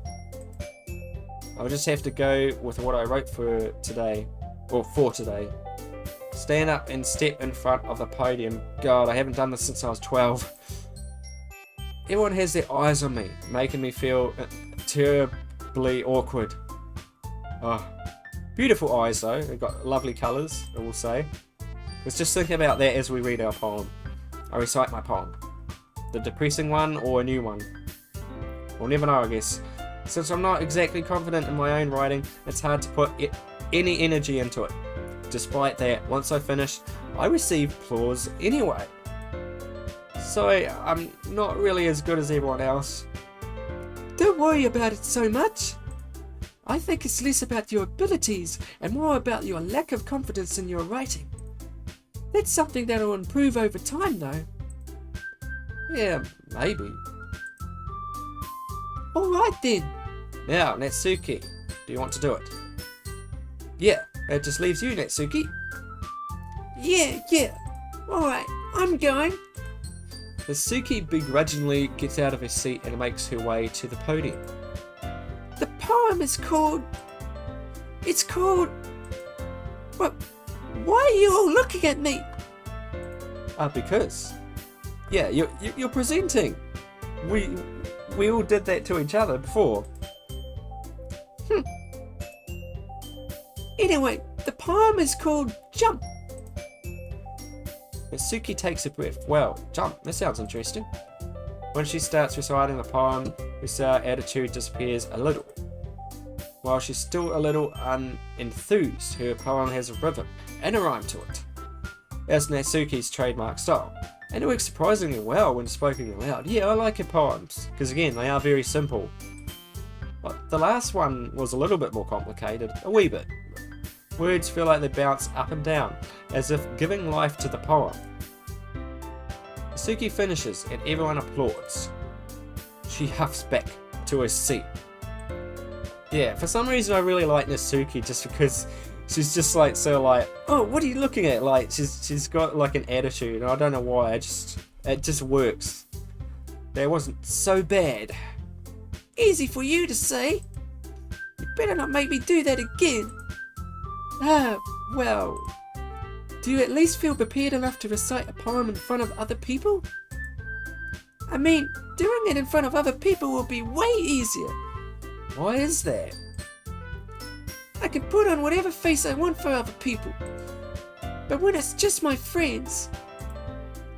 I'll just have to go with what I wrote for today. Stand up and step in front of the podium. God, I haven't done this since I was 12. Everyone has their eyes on me, making me feel terribly awkward. Oh, beautiful eyes though. They've got lovely colours, I will say. Let's just think about that as we read our poem. I recite my poem. The depressing one or a new one? We'll never know, I guess. Since I'm not exactly confident in my own writing, it's hard to put any energy into it. Despite that, once I finish, I receive applause anyway. So I'm not really as good as everyone else. Don't worry about it so much. I think it's less about your abilities and more about your lack of confidence in your writing. That's something that will improve over time, though. Yeah, maybe. Alright then. Now, Natsuki, do you want to do it? Yeah, it just leaves you, Natsuki. Yeah. Alright, I'm going. Natsuki begrudgingly gets out of her seat and makes her way to the podium. The poem is called... It's called... What? Why are you all looking at me? Because... Yeah, you're presenting. We all did that to each other before. Anyway, the poem is called Jump. Natsuki takes a breath. Well, jump, that sounds interesting. When she starts reciting the poem, her sour attitude disappears a little. While she's still a little unenthused, her poem has a rhythm and a rhyme to it. That's Natsuki's trademark style, and it works surprisingly well when spoken aloud. Yeah, I like her poems, because again, they are very simple. But the last one was a little bit more complicated, a wee bit. Words feel like they bounce up and down, as if giving life to the poem. Natsuki finishes and everyone applauds. She huffs back to her seat. Yeah, for some reason I really like Natsuki just because she's just like so like, oh, what are you looking at? Like she's got like an attitude, and I don't know why. It just works. That wasn't so bad. Easy for you to say. You better not make me do that again. Well, do you at least feel prepared enough to recite a poem in front of other people? I mean, doing it in front of other people will be way easier. Why is that? I can put on whatever face I want for other people. But when it's just my friends,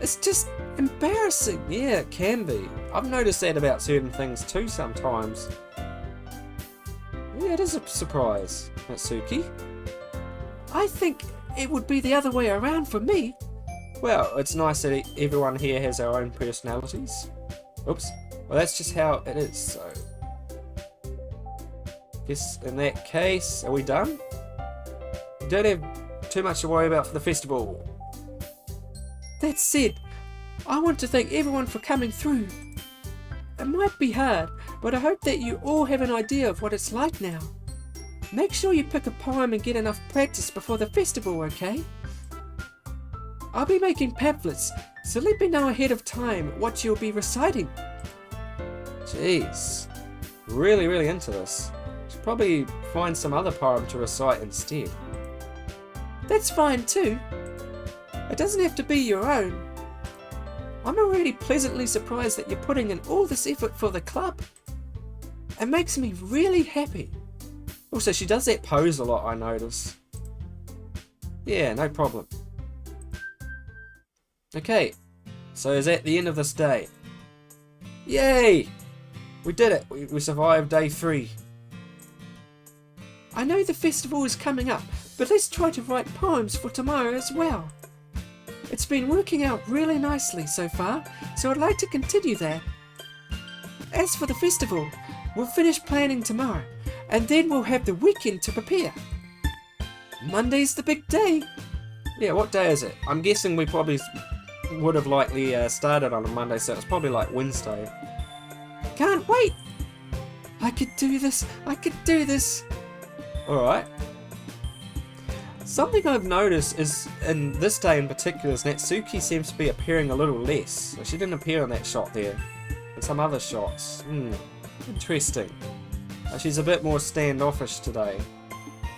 it's just embarrassing. Yeah, it can be. I've noticed that about certain things too sometimes. Yeah, it is a surprise, Natsuki. I think it would be the other way around for me. Well, it's nice that everyone here has their own personalities. Oops. Well, that's just how it is, so... Guess in that case, are we done? We don't have too much to worry about for the festival. That said, I want to thank everyone for coming through. It might be hard, but I hope that you all have an idea of what it's like now. Make sure you pick a poem and get enough practice before the festival, okay? I'll be making pamphlets, so let me know ahead of time what you'll be reciting. Jeez. Really into this. Should probably find some other poem to recite instead. That's fine too. It doesn't have to be your own. I'm already pleasantly surprised that you're putting in all this effort for the club. It makes me really happy. Also, she does that pose a lot, I notice. Yeah, no problem. Okay, so is that the end of this day? Yay! We did it! We survived day 3. I know the festival is coming up, but let's try to write poems for tomorrow as well. It's been working out really nicely so far, so I'd like to continue that. As for the festival, we'll finish planning tomorrow, and then we'll have the weekend to prepare. Monday's the big day. Yeah, what day is it? I'm guessing we probably would have likely started on a Monday, so it's probably like Wednesday. Can't wait! I could do this, I could do this! Alright. Something I've noticed is, in this day in particular, is Natsuki seems to be appearing a little less. She didn't appear in that shot there. In some other shots. Interesting. She's a bit more standoffish today.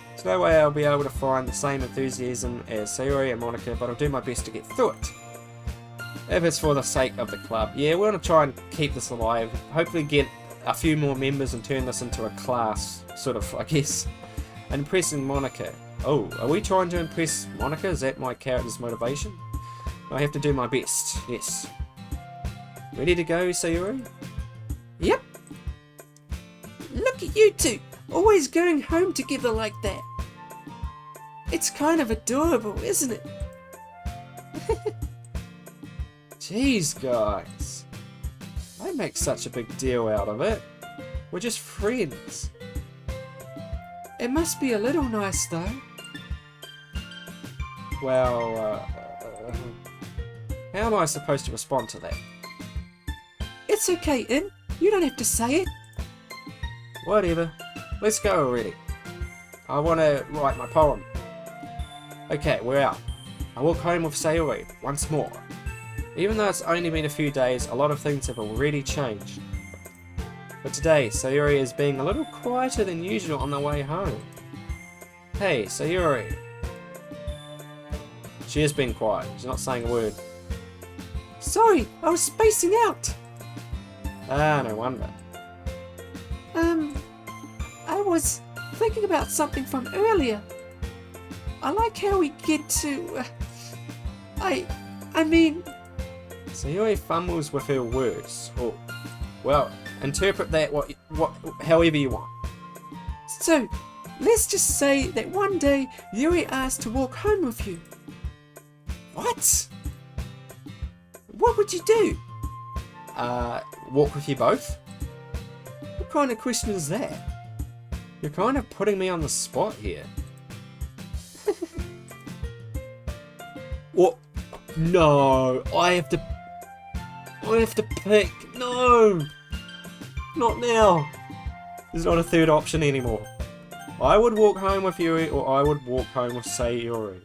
There's no way I'll be able to find the same enthusiasm as Sayori and Monika, but I'll do my best to get through it. If it's for the sake of the club. Yeah, we're going to try and keep this alive. Hopefully get a few more members and turn this into a class, sort of, I guess. And impressing Monika. Oh, are we trying to impress Monika? Is that my character's motivation? I have to do my best, yes. Ready to go, Sayori? Yep. Look at you two, always going home together like that. It's kind of adorable, isn't it? Jeez, guys. I make such a big deal out of it. We're just friends. It must be a little nice though. Well, how am I supposed to respond to that? It's okay, In. You don't have to say it. Whatever. Let's go already. I want to write my poem. Okay, we're out. I walk home with Sayori once more. Even though it's only been a few days, a lot of things have already changed. But today, Sayori is being a little quieter than usual on the way home. Hey, Sayori. She has been quiet. She's not saying a word. Sorry, I was spacing out. Ah, no wonder. I was thinking about something from earlier. I like how we get to... I mean... Sayori fumbles with her words. Or, well, interpret that however you want. So, let's just say that one day Yuri asked to walk home with you. What? What would you do? Walk with you both? What kind of question is that? You're kind of putting me on the spot here. What? No, I have to pick. No, not now. There's not a third option anymore. I would walk home with Yuri, or I would walk home with Sayori.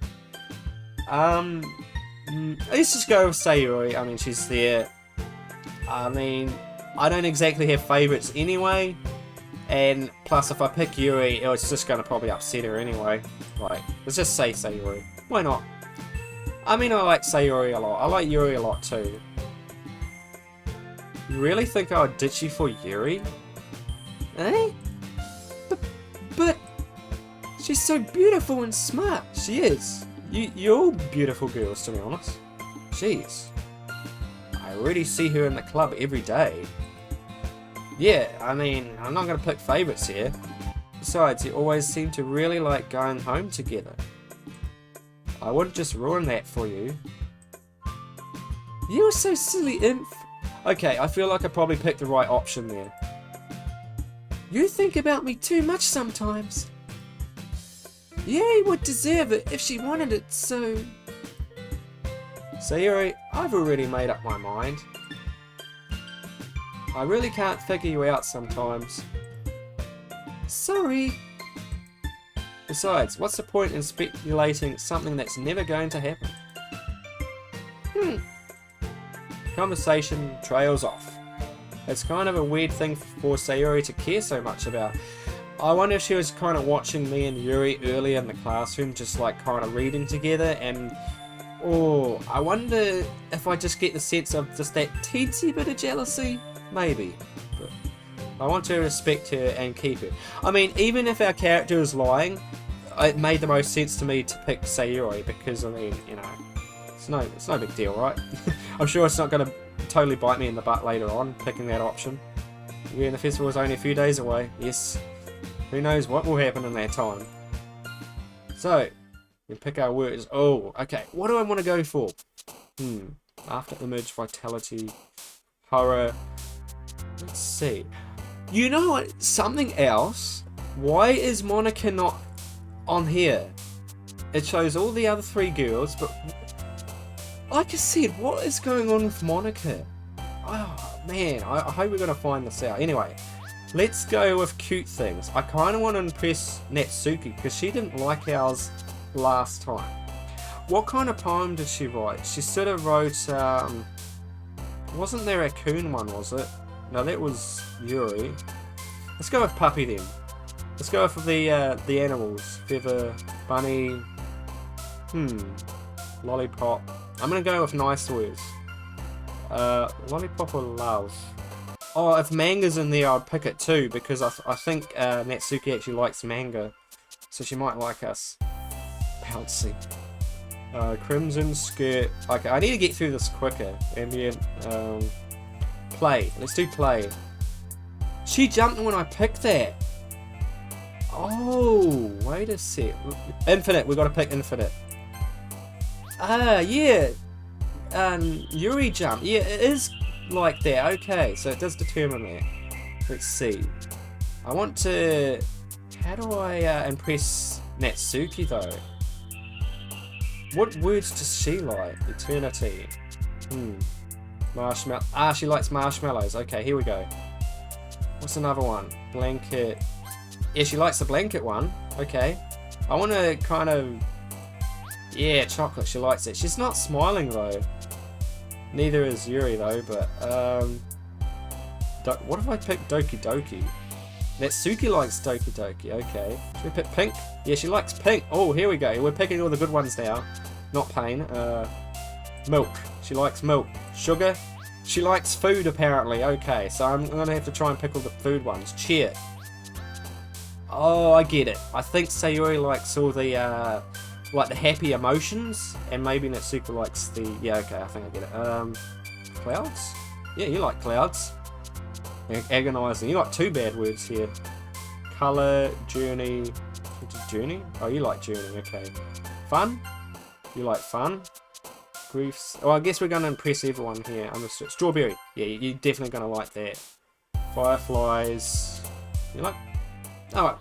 Let's just go with Sayori. I mean, she's there. I mean, I don't exactly have favourites anyway. And plus, if I pick Yuri, it's just going to probably upset her anyway. Like, let's just say Sayori. Why not? I mean, I like Sayori a lot. I like Yuri a lot too. You really think I would ditch you for Yuri? Eh? But she's so beautiful and smart. She is. You're all beautiful girls, to be honest. Jeez. I already see her in the club every day. Yeah, I mean, I'm not going to pick favourites here. Besides, you always seem to really like going home together. I wouldn't just ruin that for you. You're so silly, Inf. Okay, I feel like I probably picked the right option there. You think about me too much sometimes. Yuri would deserve it if she wanted it, so... Sayori, I've already made up my mind. I really can't figure you out sometimes. Sorry. Besides, what's the point in speculating something that's never going to happen? Conversation trails off. It's kind of a weird thing for Sayori to care so much about. I wonder if she was kind of watching me and Yuri earlier in the classroom, just like kind of reading together, and I wonder if I just get the sense of just that teensy bit of jealousy. Maybe. But I want to respect her and keep her. I mean, even if our character is lying, it made the most sense to me to pick Sayori because, I mean, you know, it's no big deal, right? I'm sure it's not going to totally bite me in the butt later on, picking that option. Yeah, the festival is only a few days away. Yes. Who knows what will happen in that time. So, we pick our words. Oh, okay. What do I want to go for? After image, vitality, horror. Let's see. You know what? Something else. Why is Monika not on here? It shows all the other three girls, but like I said, what is going on with Monika? Oh man, I hope we're going to find this out. Anyway, let's go with cute things. I kind of want to impress Natsuki because she didn't like ours last time. What kind of poem did she write? She sort of wrote, wasn't there a raccoon one, was it? No, that was Yuri. Let's go with puppy then. Let's go with the animals. Feather, bunny, lollipop. I'm gonna go with nice words. Lollipop or love? Oh, if manga's in there, I'd pick it too because I think Natsuki actually likes manga, so she might like us. Bouncy. Crimson skirt. Okay, I need to get through this quicker. Ambient. Play. Let's do play. She jumped when I picked that. Oh, wait a sec. Infinite. We got to pick infinite. Yeah. Yuri jump. Yeah, it is like that. Okay, so it does determine that. Let's see. I want to... How do I impress Natsuki though? What words does she like? Eternity. Marshmallow. Ah, she likes marshmallows. Okay, here we go. What's another one? Blanket. Yeah, she likes the blanket one. Okay. I want to kind of... Yeah, chocolate. She likes it. She's not smiling though. Neither is Yuri though, but... What if I pick Doki Doki? Natsuki likes Doki Doki. Okay. Should we pick pink? Yeah, she likes pink. Oh, here we go. We're picking all the good ones now. Not pain. Milk. She likes milk. Sugar. She likes food apparently. Okay, so I'm gonna have to try and pick all the food ones. Cheer. Oh, I get it. I think Sayori likes all the like the happy emotions, and maybe Natsuki likes the... Yeah, okay, I think I get it. Clouds? Yeah, you like clouds. Agonizing. You like two bad words here. Color, journey. Journey? Oh, you like journey. Okay. Fun? You like fun? Griefs. Oh, I guess we're going to impress everyone here. Understood. Strawberry. Yeah, you're definitely going to like that. Fireflies. You like... Alright.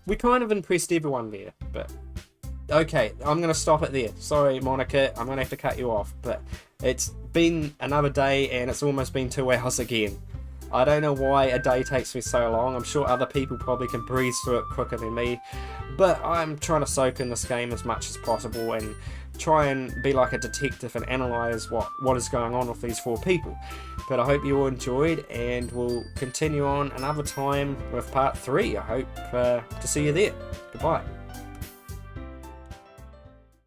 We kind of impressed everyone there, but... Okay, I'm going to stop it there. Sorry, Monika. I'm going to have to cut you off, but it's been another day and it's almost been 2 hours again. I don't know why a day takes me so long. I'm sure other people probably can breeze through it quicker than me, but I'm trying to soak in this game as much as possible and try and be like a detective and analyse what is going on with these 4 people. But I hope you all enjoyed, and we'll continue on another time with part 3. I hope to see you there. Goodbye.